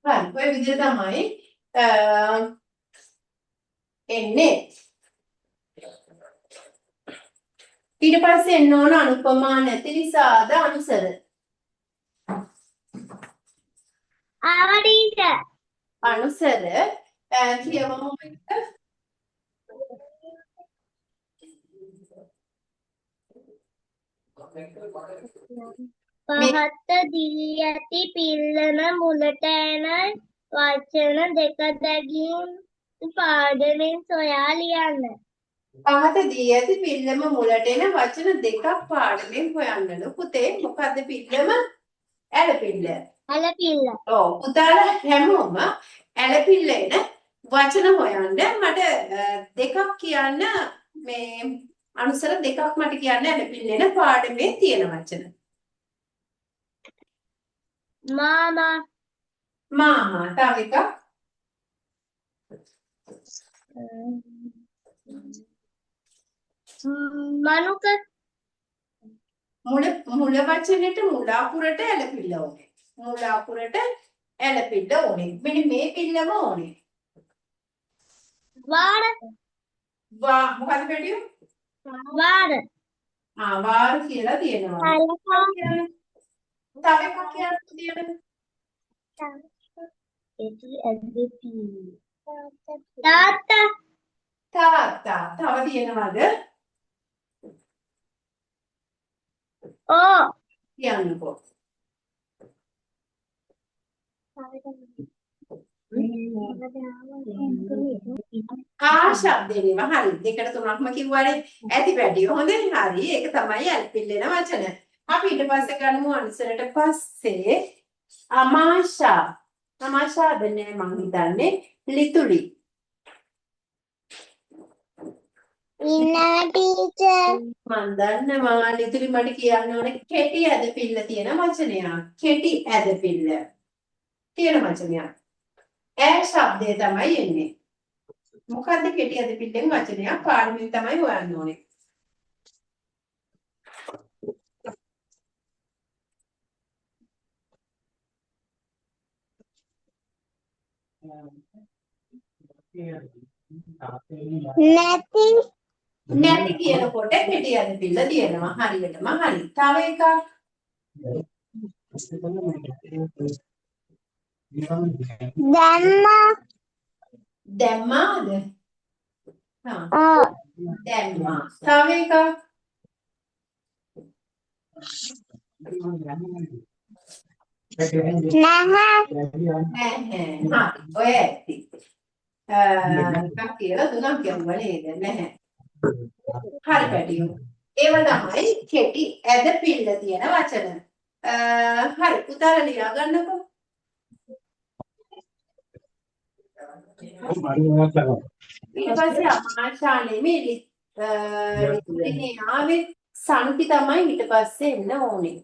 හරි ඔය විදිහට තමයි එන්නේ. ඊට පස්සේ එන්න ඕන අනුපමා නැති නිසාද අනුසර. ආවා ටීචර්. අනුසර කියවමු එක. පහත දී ඇති පිල්ලන මුලට එන වචන දෙක දැගින් පාඩමෙන් සොයා ලියන්න. පහත දී ඇති පිල්ලම මුලට එන වචන දෙකක් පාඩමෙන් හොයන්නලු. පුතේ මොකද්ද පිල්ලම? ඇලපිල්ල. ඇලපිල්ල. ඔව් පුතාලා හැමෝම ඇලපිල්ල එන වචන හොයන්න මට දෙකක් කියන්න මේ අනුසර දෙකක් මට කියන්න ඇලපිල්ල එන පාඩමේ තියෙන වචන. මාමා. මාමා තව එකක්. මනුක මුල වචනෙට මුලාපුරට ඇලපිල්ල ඕනේ. මුලාපුරට ඇලපිල්ල ඕනේ. මෙන්න මේ පිල්ලම ඕනේ. වාර මොකද පැටියෝ? වාර වාර කියලා තියෙනවා. සලකා තව එකක් කියන්න තියෙනවා. තාත්තා තාත්තා. තව තියෙනවද? ඕ කියන්නකෝ. ශබ්දේ නෙව හරි. දෙකට තුනක්ම කිව්වනේ. ඇති පැටියෝ. හොඳයි. හරි. ඒක තමයි ඇල්පිල්ලෙන වචන. අපි ඊට පස්සේ ගන්නමු අනිසරට පස්සේ අමාෂා. අමාෂා වෙන්නේ මං හිතන්නේ ලිතුලි. ඉන්නා ටීචර් මන් දන්නවා ලිතුලි මට කියන්න ඕනේ කෙටි ඇදපිල්ල තියෙන වචනයක්. කෙටි ඇදපිල්ල තියෙන වචනයක්. ඈ ශබ්දය තමයි එන්නේ. මොකද්ද කෙටි ඇදපිල්ලෙන් වචනයක් පාඩමෙන් තමයි හොයන්න ඕනේ. නැති නැති කියනකොට කෙටි ඇදපිල්ල තියෙනවා. හරියටම හරි. තව එකක් දැම්මා දැම්මාද? දැම්මා. තව එකක් නැහැ නැහැ. හරි. ඔය ඇති. එකක් කියලා තුනක් කියුවා නේද? නැහැ. හරි පැටියෝ. ඒව තමයි කෙටි ඇදපිල්ල තියෙන වචන. හරි පුතාලා ලියා ගන්නකෝ. ඊට පස්සේ අමාශා නෙමෙයි ලිතුලිනේ ආවේ සනුකි තමයි ඊට පස්සේ එන්න ඕනේ.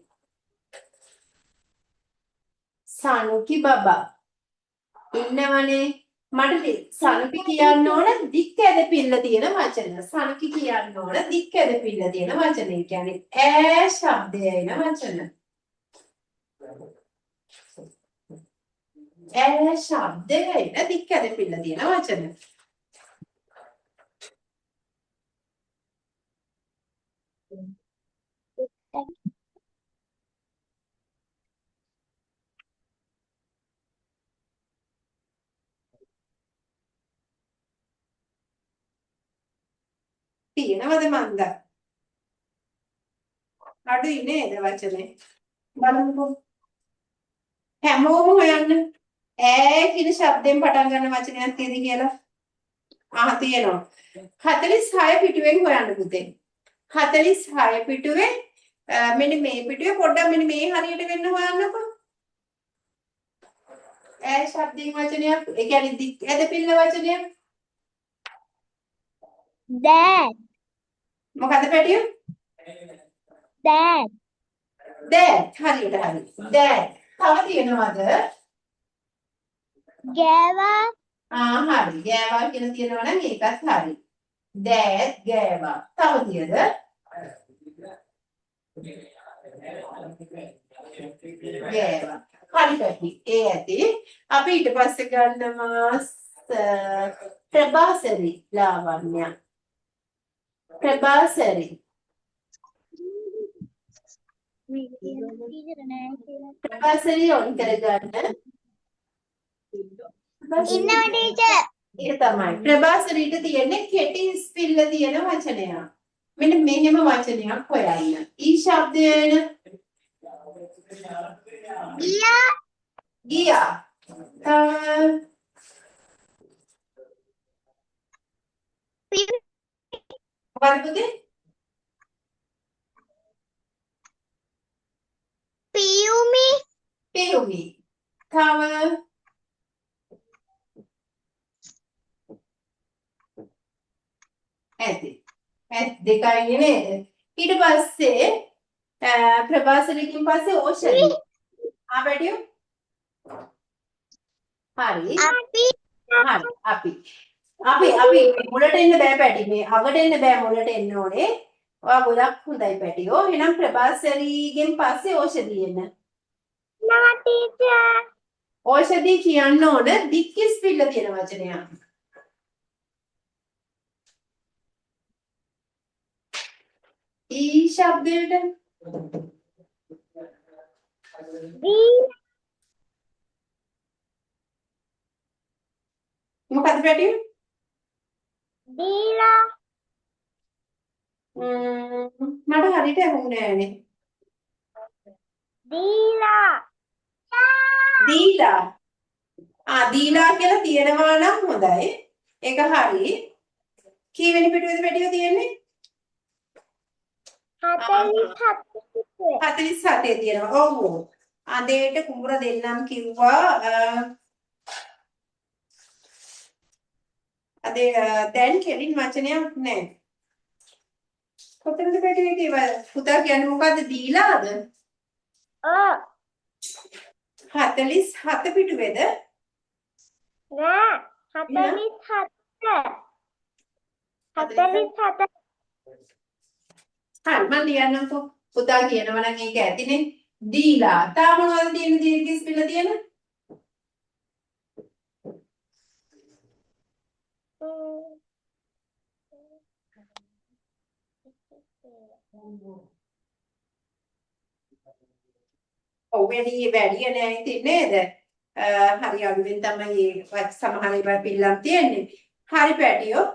සනුකි බබා ඉන්නවනේ. මට සනුකි කියන්න ඕන දික් ඇදපිල්ල තියෙන වචන. සනුකි කියන්න ඕන දික් ඇදපිල්ල තියෙන වචන. ඒ කියන්නේ ඈ ශබ්දය එන වචන. ඈ ශබ්දය එන දික් ඇදපිල්ල තියෙන වචන. තියෙනවද මන්ද? අඩුයි නේද වචනේ? බලමුකෝ. හැමෝම හොයන්න. ඈ කියන ශබ්දයෙන් පටන් ගන්න වචනයක් තියෙද කියලා. තියෙනවා. 46 පිටුවෙන් හොයන්න පුතේ. 46 පිටුවේ මෙන්න මේ පිටුවේ පොඩ්ඩක් මෙන්න මේ හරියට වෙන්න හොයන්නකෝ. ඈ ශබ්දයෙන් වචනයක්. ඒ කියන්නේ දික් ඇදපිල්ල වචනයක්. dad මොකද පැටියෝ? dad dad හරියට හරි. dad. තව තියෙනවද? ගෑවා හරි. ගෑවා කියලා තියෙනවා නම් ඒකත් හරි. dad ගෑවා. තව තියද? ගෑවා. හරි පැටි. ඒ ඇති. අපි ඊට පස්සේ ගන්නවා ප්‍රභාසරි ලාවන්‍ය. ප්‍රභාසරි. ප්‍රභාසරි ඔන් කරගන්න. ඉන්නවා ටීචර් ඒක තමයි. ප්‍රභාසරීට තියෙන්නේ කෙටි ස්පිල්ල තියෙන වචනයක්. මෙන්න මෙහෙම වචනයක් හොයන්න. ඊ ශබ්දය එන ගියා ගියා. මොකද පුතේ? පියුමි පියුමි. තව ඇති. දෙකයි නේද? ඊට පස්සේ ප්‍රභාසරිකින් පස්සේ ඕෂරි. පැටියෝ? හරි. අපි හරි. අපි. අපි මුලට එන්න බෑ පැටි මේ අගට එන්න බෑ මුලට එන්න ඕනේ. ඔයා ගොඩක් හොඳයි පැටියෝ. එහෙනම් ප්‍රභාස්වරීගෙන් පස්සේ ඕෂධි එන්න. No, teacher. ඕෂධි කියන්න ඕන දික්කිස් පිල්ල තියෙන වචනයක්. ඊ ශබ්දයට මොකද පැටියෝ? Dila. මට හරියට ඇහුනේ නෑනේ. Dila. දීලා. දීලා කියලා තියෙනවා නම් හොඳයි. ඒක හරි. කීවෙනි පිටුවේද පැටියෝ තියෙන්නේ? 47 තියෙනවා. ඔව්. අදේට කුඹුර දෙන්නම් කිව්වා. අදේ දැන් කෙලින් වචනයක් නැහැ. කොතනද පැටියෝ කියව? පුතා කියන්නේ මොකද්ද දීලාද? 47 පිටුවේද? Nè, 47. 47. හරි මම ලියන්නම්කෝ. පුතා කියනවා නම් ඒක ඇතිනේ. දීලා. තා මොනවද තියෙන්නේ දීර්ඝස් පිළ තියෙන? ඔව් වැඩි නෑ ඉතින් නේද? හරි අඩුවෙන් තමයි මේ සමහර ඒවා පිළිලම් තියෙන්නේ. හරි පැටියෝ.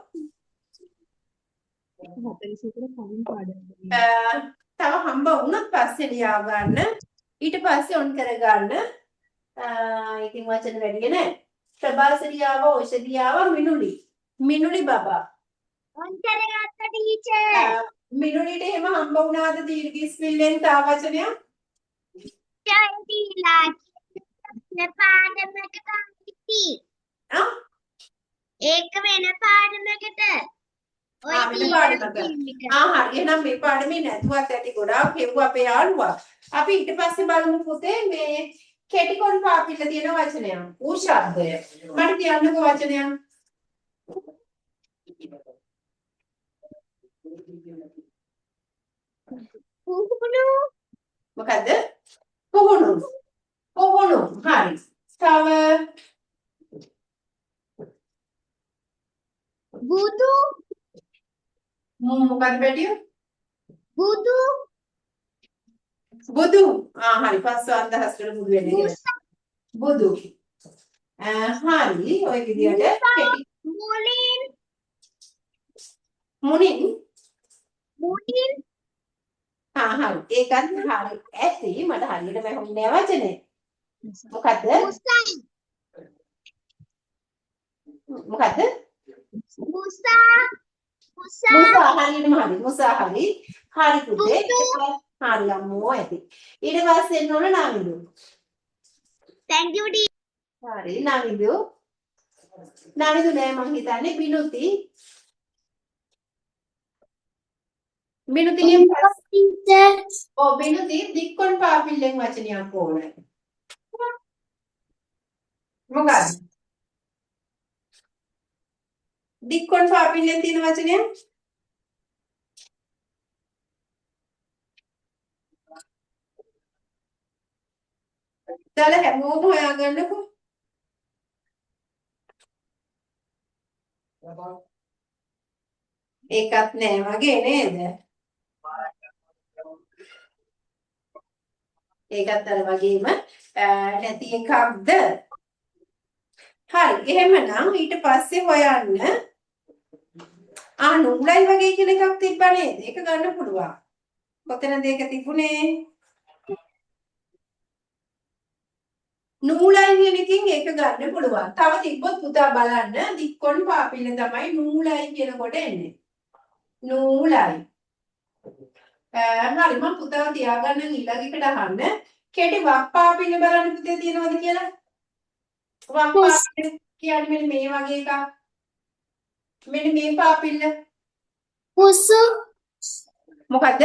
තව හම්බ වුණොත් පස්සේ ලියා ගන්න. ඊට පස්සේ ඔන් කර ගන්න. ඉතින් වචන වැඩි නෑ. ප්‍රභාසරියාව, ඕෂධියාව, මිනුලි. මිනුලි බබා. Ontaragata teacher. මිනුලිට එහෙම හම්බ වුණාද දීර්ඝස් පිල්ලෙන් තා වචනයක්? Dila. පාඩමකට අයිති. ඒක වෙන පාඩමකට. ඔය වෙන පාඩමකට. හරි. එහෙනම් මේ පාඩමේ නැතුවත් ඇති ගොඩාක් හෙව්ව අපේ යාළුවා. අපි ඊට පස්සේ බලමු පුතේ මේ කෙටිකොන් පාපිල්ල තියෙන වචනයක්. ඌ ශබ්දය. මට කියන්නකෝ වචනයක්. පුහුණු. මොකද්ද? පුහුණු. පුහුණු. හරි. තව බුදු. මොකක්ද පැටියෝ? බුදු. බුදු. හරි. පස්ස අදහස් වල බුදු වෙන්නේ කියලා. බුදු. හරි. ඔය විදිහට කෙටි මුලින්. මුණින්. මුලින්. හරි. ඒකත් හරි. ඇති මට හරියට වැහුන්නේ නැහැ වචනේ. මොකද්ද? මුසයි. මොකද්ද? මුසා. මුසා හරියටම හරි. මුසා හරි. හරි පුතේ. හරි අම්මෝ ඇති. ඊට පස්සේ එන්න ඕන නාමිදු. Thank you teacher. හරි නාමිදු. නාමිදු නෑ මං හිතන්නේ බිනුති. බිනුතිගෙන් පස්සේ බිනුති දික්කොන් පාපිල්ලෙන් වචනයක් ඕනේ. මොකක්ද? දික්කොන් පාපිල්ලෙන් තියෙන වචනය? දාලා හැමෝම හොයාගන්නකෝ. ඒකත් නෑ වගේ නේද? ඒකත් අර වගේම නැති එකක්ද? හරි එහෙමනම් ඊට පස්සේ හොයන්න නූලයි වගේ කියලා එකක් තිබ්බා නේද? ඒක ගන්න පුළුවන්. කොතනද ඒක තිබුණේ? නූලයි කියන එකෙන් ඒක ගන්න පුළුවන්. තව තිබ්බොත් පුතා බලන්න දික්කොන් පාපිල්ල තමයි නූලයි කියනකොට එන්නේ. නූලයි. හරි මම පුතාව තියාගන්න ඊළඟට අහන්න. කෙටි වක් පාපිල්ල බලන්න පුතේ තියෙනවද කියලා? වක් පාපිල්ල කියන්නේ මෙන්න මේ වගේ එකක්. මෙන්න මේ පාපිල්ල. කුසු. මොකද්ද?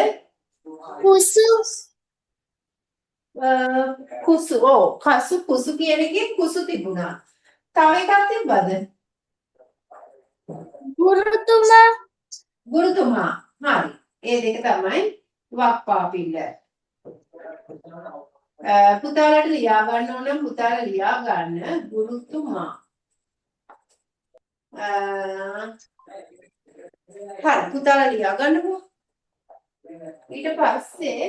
කුසු. කුසු. කසු කුසු කියන එකේ කුසු තිබුණා. තව එකක් තිබ්බද? ගුරුතුමා ගුරුතුමා. හරි. ඒ දෙක තමයි වප්පාපිල්ල. පුතාලට ලියා ගන්න ඕන නම් පුතාලා ලියා ගන්න ගුරුතුමා. හරි පුතාලා ලියා ගන්නකෝ. ඊට පස්සේ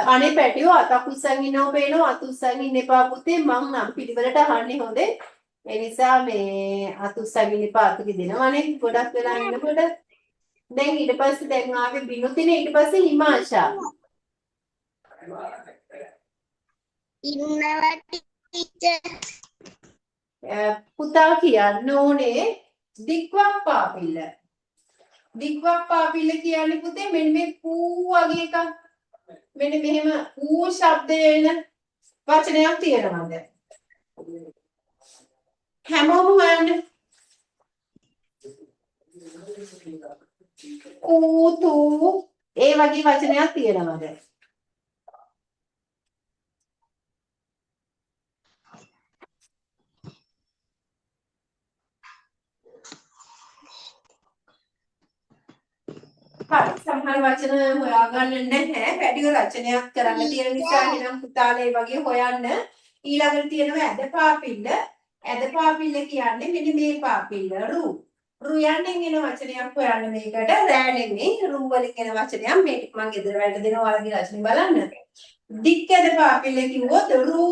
අනේ පැටියෝ අතක් උස්සන් ඉන්නව පේනවා අත උස්සන් ඉන්න එපා පුතේ මං නම් පිළිවෙලට අහන්නේ හොඳේ ඒ නිසා මේ අත උස්සන් ඉන්න එපා අත කිදිනවනේ ගොඩක් වෙලා ඉන්නකොට දැන් ඊට පස්සේ දැන් ආවේ බිනුතිනේ ඊට පස්සේ හිමාංශා ඉන්නවා ටීචර්. පුතා කියන්න ඕනේ දික්වප්පාපිල්ල දික්වප්පාපිල්ල කියන්නේ පුතේ මෙන්න මේ පූ වගේ එකක් මෙන්න මෙහෙම ඌ ශබ්දය එන වචනයක් තියෙනවද? හැමෝම හොයන්න. ඌ තු ඒ වගේ වචනයක් තියෙනවද? හරි සමහර වචන හොයාගන්න නැහැ. පැටියෝ රචනයක් කරන්න තියෙන නිසා එහෙනම් පුතාලා ඒ වගේ හොයන්න. ඊළඟට තියෙනවා ඇදපාපිල්ල. ඇදපාපිල්ල කියන්නේ මෙන්න මේ පාපිල්ල රු. රු යන්නේ එන වචනයක් හොයන්න මේකට. රෑ නෙමෙයි රු වලින් එන වචනයක් මේක මම ගෙදර වැඩ දෙනවා ඔයාලගේ රචනෙ බලන්න. දික් ඇදපාපිල්ල කිව්වොත් රු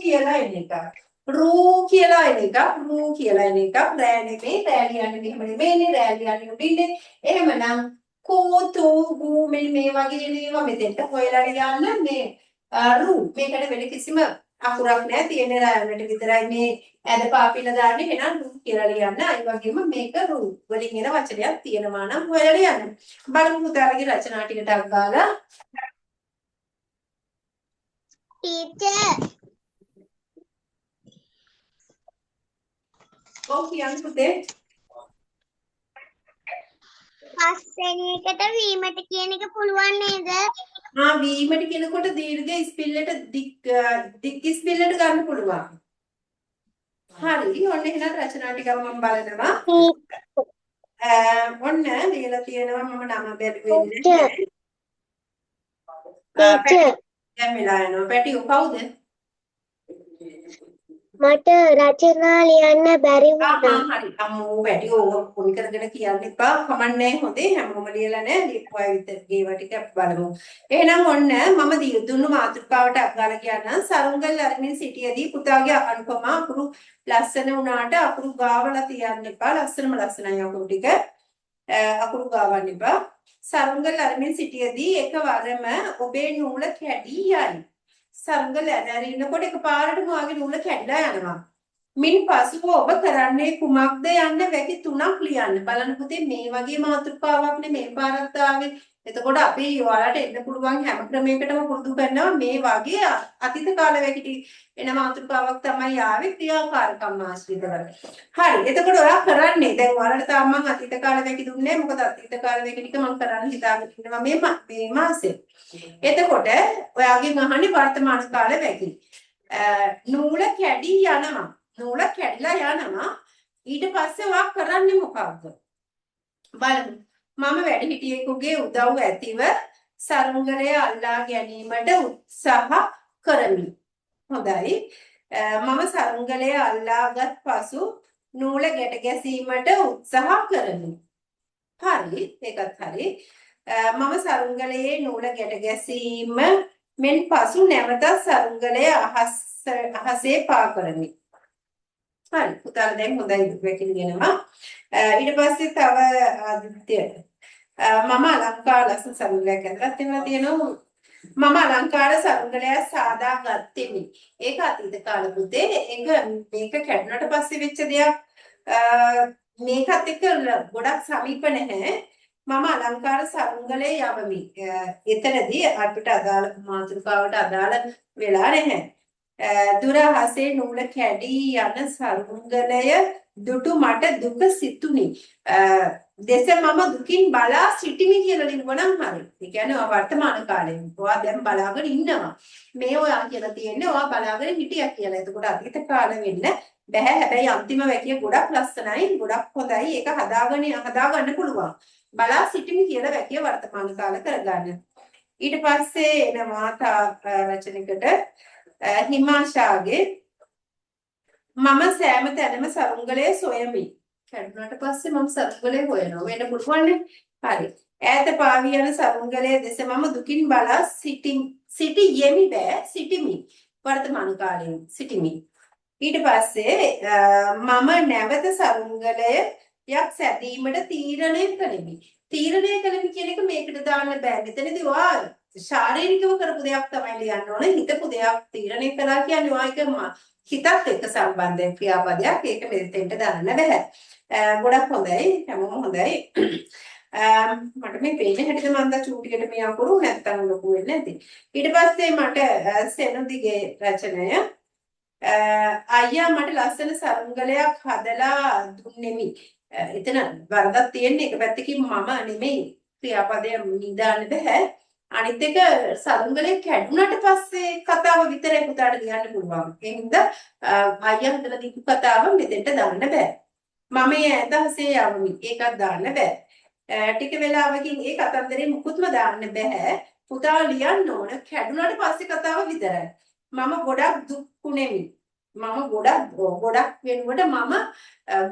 කියලා එන එක. රු කියලා එන එක. රු කියලා එන එක. රෑ නෙමෙයි රෑ ලියන්නේ මෙහෙම නෙමෙයිනේ. රෑ ලියන්නේ උඩින්නේ. එහෙමනම් කෝතු ගු මේ වගේ නේවා මෙතෙන්ට හොයලා යන්න මේ රු මේකට වෙන කිසිම අකුරක් නැහැ තියෙන රායනට විතරයි මේ ඇද පාපිල දාන්නේ එහෙනම් රු කියලා ලියන්න අය වගේම මේක රු වලින් එන වචනයක් තියෙනවා නම් හොයලා යන්න බලමු පුතාලගේ රචනා ටිකට අග්ගාලා ටීචර් ඔව් කියන්න පුතේ පස්වෙනි එකට වීමට කියන එක පුළුවන් නේද? වීමට කියනකොට දීර්ඝ ස්පෙල්ලට දික් ස්පෙල්ලට ගන්න පුළුවන්. හරි ඔන්න එහෙනම් රචනා ටික මම බලනවා. ඔන්න ලියලා තියෙනවා මම නම බැලුවේ නැහැ. දැන් වෙලා යනවා. පැටියෝ කවුද? මට රචනා ලියන්න බැරි වුණා. හරි. අම්මෝ පැටියෝ පොඩි කරගෙන කියන්න එපා. කමන්නේ හොඳේ හැමෝම ලියලා නැහැ. ලියපුවා විතරගේ ඒවා ටික බලමු. එහෙනම් ඔන්න මම දුන්නු මාතෘකාවට අග්ගාලා කියන්නම්. සරුංගල් අරමින් සිටියේදී පුතාගේ අනුපමා අකුරු ලස්සන වුණාට අකුරු ගාවලා තියන්න එපා. ලස්සනයි අකුරු ටික. අකුරු ගාවන්න එපා. සරුංගල් අරමින් සිටියේදී එකවරම ඔබේ නූල කැඩී යයි. සරුංගල් ඇරිනකොට එකපාරටම වාගේ නූල කැඩලා යනවා. මින් පසුව ඔබ කරන්නේ කුමක්ද යන්න වැකි 3ක් ලියන්න. බලන්න පුතේ මේ වගේ මාතෘකාවක් නේ මේ පාරත් ආවේ. එතකොට අපි ඔයාලට එන්න පුළුවන් හැම ක්‍රමයකටම පුරුදු කරනවා මේ වගේ අතීත කාල වැකිටි එන මාතෘකාවක් තමයි ආවේ ක්‍රියාකාරකම් ආශ්‍රිතව. හරි. එතකොට ඔයා කරන්නේ දැන් ඔයාලට තාම මම අතීත කාල වැකි දුන්නේ මොකද අතීත කාල වැකි ටික මම කරන්න හිතාගෙන ඉන්නවා මේ මාසේ. එතකොට ඔයාගෙන් අහන්නේ වර්තමාන කාල වැකි. නූල කැඩී යනවා. නූල කැඩිලා යනවා ඊට පස්සේ ඔයා කරන්නේ මොකක්ද බලමු මම වැඩිහිටියෙකුගේ උදව් ඇතිව සරුංගලය අල්ලා ගැනීමට උත්සාහ කරමි හොඳයි මම සරුංගලය අල්ලාගත් පසු නූල ගැට ගැසීමට උත්සාහ කරමි හරි ඒකත් හරි මම සරුංගලයේ නූල ගැට ගැසීම මෙන් පසු නැවත සරුංගලය අහසේ පා කරමි හරි පුතාලා දැන් හොඳයි වැකිලිගෙනවා ඊට පස්සේ තව ආදිත්‍ය මම අලංකාර ලස්සන සරුංගලයක් ඇඳලා තියෙනවා මම අලංකාර සරුංගලය සාදා ගත්තෙමි ඒක අතීත කාල පුතේ ඒක මේක කැඩුනට පස්සේ වෙච්ච දෙයක් මේකත් එක්ක ගොඩක් සමීප නැහැ මම අලංකාර සරුංගලේ යවමි එතනදී අපිට අදාළ මාතෘකාවට අදාළ වෙලා නැහැ දුර හසේ නූල කැඩී යන සරුංගලය දුටු මට දුක සිතුනි දෙස මම දුකින් බලා සිටිමි කියලා ලියනවනම් හරි. ඒ කියන්නේ වර්තමාන කාලේ ඔයා දැන් බලාගෙන ඉන්නවා. මේ ඔයා කියලා තියෙන්නේ ඔයා බලාගෙන හිටියා කියලා. එතකොට අතීත කාලෙ වෙන්න බෑ. හැබැයි අන්තිම වැකිය ගොඩක් ලස්සනයි, ගොඩක් හොඳයි. ඒක හදාගන්න පුළුවන්. බලා සිටිමි කියලා වැකිය වර්තමාන කාල කරගන්න. ඊට පස්සේ එනවා රචනයකට හිමාශාගේ මම සෑම තැනම සරුංගලයේ සොයමි. කැඩුනට පස්සේ මම සරුංගලයේ හොයනවා. වෙන්න පුළුවන්නේ. හරි. ඈත පාවී යන සරුංගලයේ දෙස මම දුකින් බලා සිටියෙමි බෑ සිටිමි. වර්තමාන කාලයේ සිටිමි. ඊට පස්සේ මම නැවත සරුංගලයක් සැදීමට තීරණය කළෙමි. තීරණය කළෙමි කියන එක මේකට දාන්න බෑ. මෙතනදී ඔයා ශාරීරිකව කරපු දෙයක් තමයි ලියන්න ඕනේ. හිතපු දෙයක් තීරණය කළා කියන්නේ ඔයා ඒක හිතත් එක්ක සම්බන්ධ ක්‍රියාපදයක්. ඒක මෙතෙන්ට දාන්න බෑ. ගොඩක් හොඳයි. හැමෝම හොඳයි. මට මේ පේන හැටිද මන්ද චූටිකට මේ අකුරු නැත්තම් ලොකු වෙන්නේ නැති. ඊට පස්සේ මට සෙනුදිගේ රචනය අයියා මට ලස්සන සරුංගලයක් හදලා දුන්නෙමි. එතන වරදක් තියෙන්නේ එක පැත්තකින් මම නෙමෙයි ක්‍රියාපදය නිදාන්න බෑ. අනිත් එක සරුංගලේ කැඩුනට පස්සේ කතාව විතරයි පුතාට ලියන්න පුළුවන්. ඒ හින්දා අයියා හදලා දීපු කතාව මෙතෙන්ට දාන්න බෑ. මම මේ ඇදහසේ යවමි. ඒකත් දාන්න බෑ. ටික වෙලාවකින් ඒ කතන්දරේ මුකුත්ම දාන්න බෑ. පුතා ලියන්න ඕන කැඩුනට පස්සේ කතාව විතරයි. මම ගොඩක් දුක්ුණෙමි. මම ගොඩක් වෙනුවට මම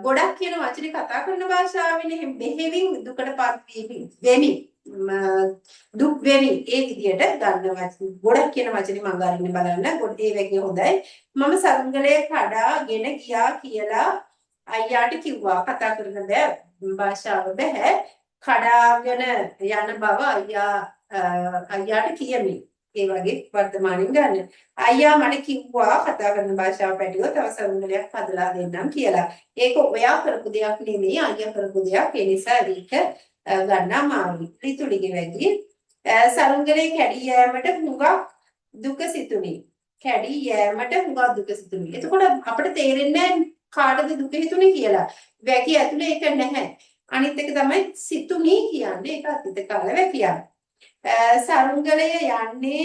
ගොඩක් කියන වචනේ කතා කරන භාෂාවෙන්නේ බෙහෙවින් දුකටපත් වෙමි. දුක් වෙමි. ඒ විදියට ගන්න වචන ගොඩක් කියන වචනේ මම ගන්න බලන්න. ඒ වගේ හොඳයි. මම සරුංගලයේ කඩාගෙන ගියා කියලා අයියාට කිව්වා. කතා කරන්න බෑ. භාෂාව බෑ. කඩාගෙන යන බව අයියාට කියමි. ඒ වගේ වර්තමානින් ගන්න. අයියා මට කිව්වා කතා කරන භාෂාව පැටියෝ තව සරුංගලයක් හදලා දෙන්නම් කියලා. ඒක ඔයා කරපු දෙයක් නෙමෙයි අයියා කරපු දෙයක්. ඒ නිසා ඒක ගන්න අමාරුයි. ඍතුලිගේ වැඩි සරුංගලේ කැඩී යෑමට හුඟක් දුක සිතුනි. කැඩී යෑමට හුඟක් දුක සිතුනි. එතකොට අපිට තේරෙන්නේ කාටද දුක හිතුනේ කියලා. වැකිය ඇතුලේ ඒක නැහැ. අනිත් එක තමයි සිතුනි කියන්නේ ඒක අතීත කාල වැකියක්. සරුංගලය යන්නේ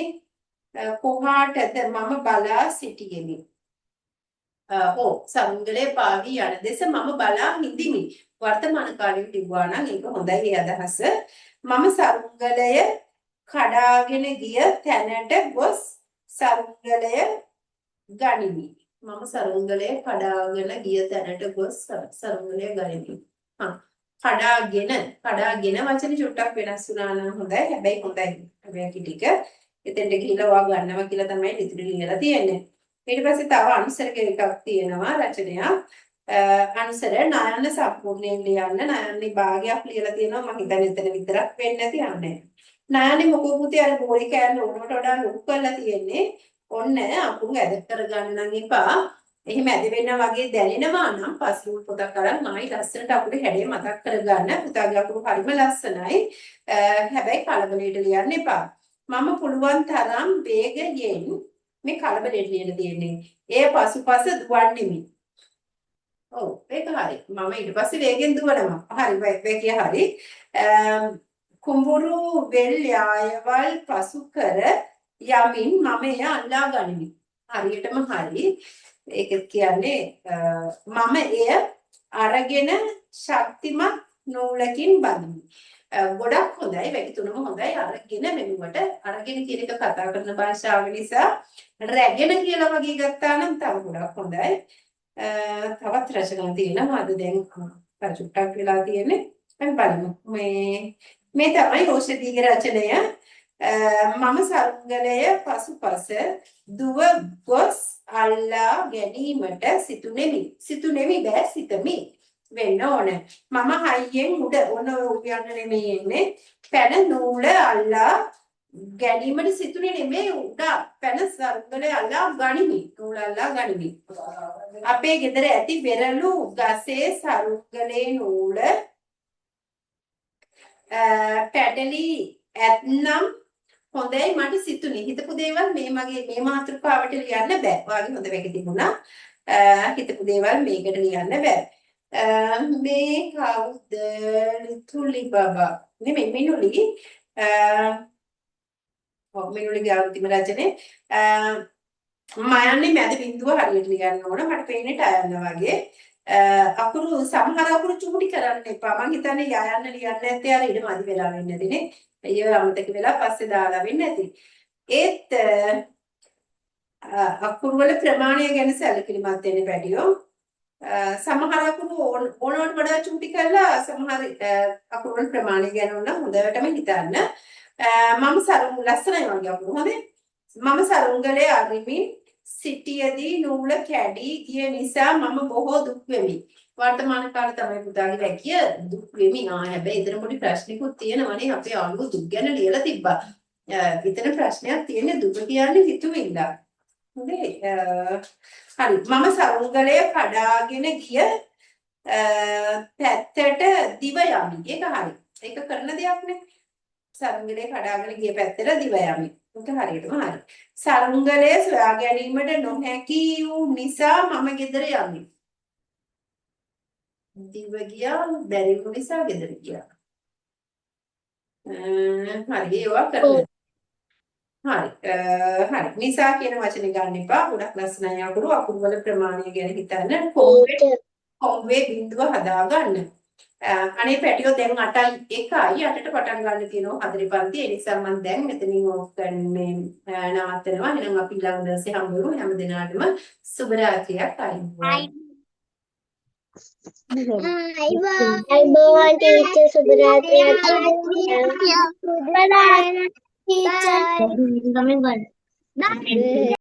කොහාටද මම බලා සිටියෙමි. සරුංගලේ පාවී යන දෙස මම බලා හිඳිමි. වර්තමාන කාලයේ තිබුණා නම් ඒක හොඳයි අදහස. මම සරුංගලය කඩාගෙන ගිය තැනට ගොස් සරුංගලය ගනිමි. මම සරුංගලය කඩාගෙන ගිය තැනට ගොස් සරුංගලය ගනිමි. කඩාගෙන වචනේ චුට්ටක් වෙනස් වුණා නම් හොඳයි. හැබැයි හොඳයි. හැබැයි ටික එතෙන්ට ගිහිල්ලා ඔයා ගන්නවා කියලා තමයි ලිතුරු ලියලා තියෙන්නේ. ඊට පස්සේ තව අනුසර එකක් තියෙනවා රචනයක්. අනුසර නයන්න සම්පූර්ණයෙන් ලියන්න. නයන්නේ භාගයක් ලියලා තියෙනවා. මම හිතන්නේ එතන විතරක් වෙන්නේ නැති යන්නේ. නයන්නේ මොකෝ පුතේ අර බෝලි කෑල්ල උඩට වඩා ලොකු කරලා තියෙන්නේ. ඔන්න අකුරු ඇද කරගන්න නම් එපා. එහෙම ඇද වෙන්න වගේ දැනෙනවා නම් පස්සේ පොතක් අරන් ආයි ලස්සනට අකුරු හැඩය මතක් කරගන්න. පුතාගේ අකුරු හරිම ලස්සනයි. හැබැයි කලබලයට ලියන්න එපා. මම පුළුවන් තරම් වේගයෙන් මේ කලබලයට ලියන්න තියෙන්නේ. ඒ පසුපස දුවන්නෙමි. ඔව් ඒක හරි. මම ඊට පස්සේ වේගෙන් දුවනවා. හරි වැකිය හරි. කුඹුරු වෙල් යායවල් පසු කර යමින් මම එය අල්ලා ගනිමි. හරියටම හරි. ඒක කියන්නේ මම එය අරගෙන ශක්තිමත් නූලකින් බඳිමි. ගොඩක් හොඳයි. වැකි තුනම හොඳයි. අරගෙන මෙනුවට අරගෙන කියන එක කතා කරන භාෂාව නිසා රැගෙන කියලා වගේ ගත්තා නම් තව ගොඩක් හොඳයි. තවත් රචනා තියෙනවා. අද දැන් චුට්ටක් වෙලා තියෙන්නේ. මම බලමු. මේ තමයි ඕෂධීගේ රචනය. මම සරුංගලය පසුපස දුව ගොස් අල්ලා ගැනීමට සිතුනෙමි බෑ සිතමි වෙන්න ඕන. මම හයියෙන් උඩ ඔන්න උයන්න නෙමෙයි එන්නේ. පැන නූල අල්ලා ගැනීමට සිතුනේ නෙමෙයි උඩ පැන සරුංගලය අල්ලා ගනිමි. නූල අල්ලා ගනිමි. අපේ ගෙදර ඇති වෙරළු ගසේ සරුංගලේ නූල පැටලි ඇත්නම් හොඳයි මට සිතුනේ. හිතපු දේවල් මේ මාතෘකාවට ලියන්න බෑ. ඔයාගේ හොඳ වැක තිබුණා. හිතපු දේවල් මේකට ලියන්න බෑ. මේ කවුද? ලිතුලි බබා. නෙමෙයි මිනුලි. මිනුලිගේ අන්තිම රචනේ මම යන්නේ මැද බිඳුව හරියට ලියන්න ඕන. මට පේන්නේ ටයන්න වගේ. අකුරු සමහර අකුරු චූටි කරන්න එපා. මං හිතන්නේ යයන්න ලියන්න නැත්තේ අර ඉඩ මදි වෙලා වෙන්නේ නැතිනේ. අයියෝ අමතක වෙලා පස්සේ දාලා වෙන්නේ නැති. ඒත් අකුරු වල ප්‍රමාණය ගැන සැලකිලිමත් වෙන්න පැටියෝ. සමහර අකුරු ඕනවට වඩා චූටි කරලා සමහර අකුරු වල ප්‍රමාණය ගැන උන හොඳටම හිතන්න. මම සරුංග ලස්සනයි වගේ අකුරු හොඳේ. මම සරුංගලේ අරිමින් සිටියදී නූල කැඩී ගිය නිසා මම බොහෝ දුක් වෙමි. වර්තමාන කාලේ තමයි පුතාගේ වැකිය දුක් වෙමි. හැබැයි එතන පොඩි ප්‍රශ්නිකුත් තියෙනවනේ. අපේ යාළුවෝ දුක් ගැන ලියලා තිබ්බා. විතර ප්‍රශ්නයක් තියෙන්නේ දුක කියන්නේ හිතුවිල්ල. හොඳේ. හරි. මම සරුංගලය කඩාගෙන ගිය පැත්තට දිව යමි. ඒක හරි. ඒක කරන දෙයක් නේ. සරුංගලය කඩාගෙන ගිය පැත්තට දිව යමි. ඒක හරියටම හරි. සරුංගලය සොයා ගැනීමට නොහැකි වූ නිසා මම ගෙදර යමි. දිව ගියා බැරි වූ නිසා ගෙදර ගියා. හරි ඒවා කරන්න. හරි. හරි. නිසා කියන වචනේ ගන්න එපා. ගොඩක් ලස්සනයි අකුරු. අකුරු වල ප්‍රමාණය ගැන හිතන්න. කොම්බේ බිඳුව හදා ගන්න. අනේ පැටියෝ දැන් 8යි 1යි 8ට පටන් ගන්න තියෙනවා 4 පන්ති. ඒ නිසා මම දැන් මෙතනින් ඕෆ් කරන්නේ නවත්තනවා. එහෙනම් අපි ඊළඟ දවසේ හම්බෙමු. හැම දිනාටම සුබ රාත්‍රියක් අයිබෝන්. අයිබෝන් ටීචර් සුබරාත්‍රියක්. සුබරාත්‍රියක් ටීචර්.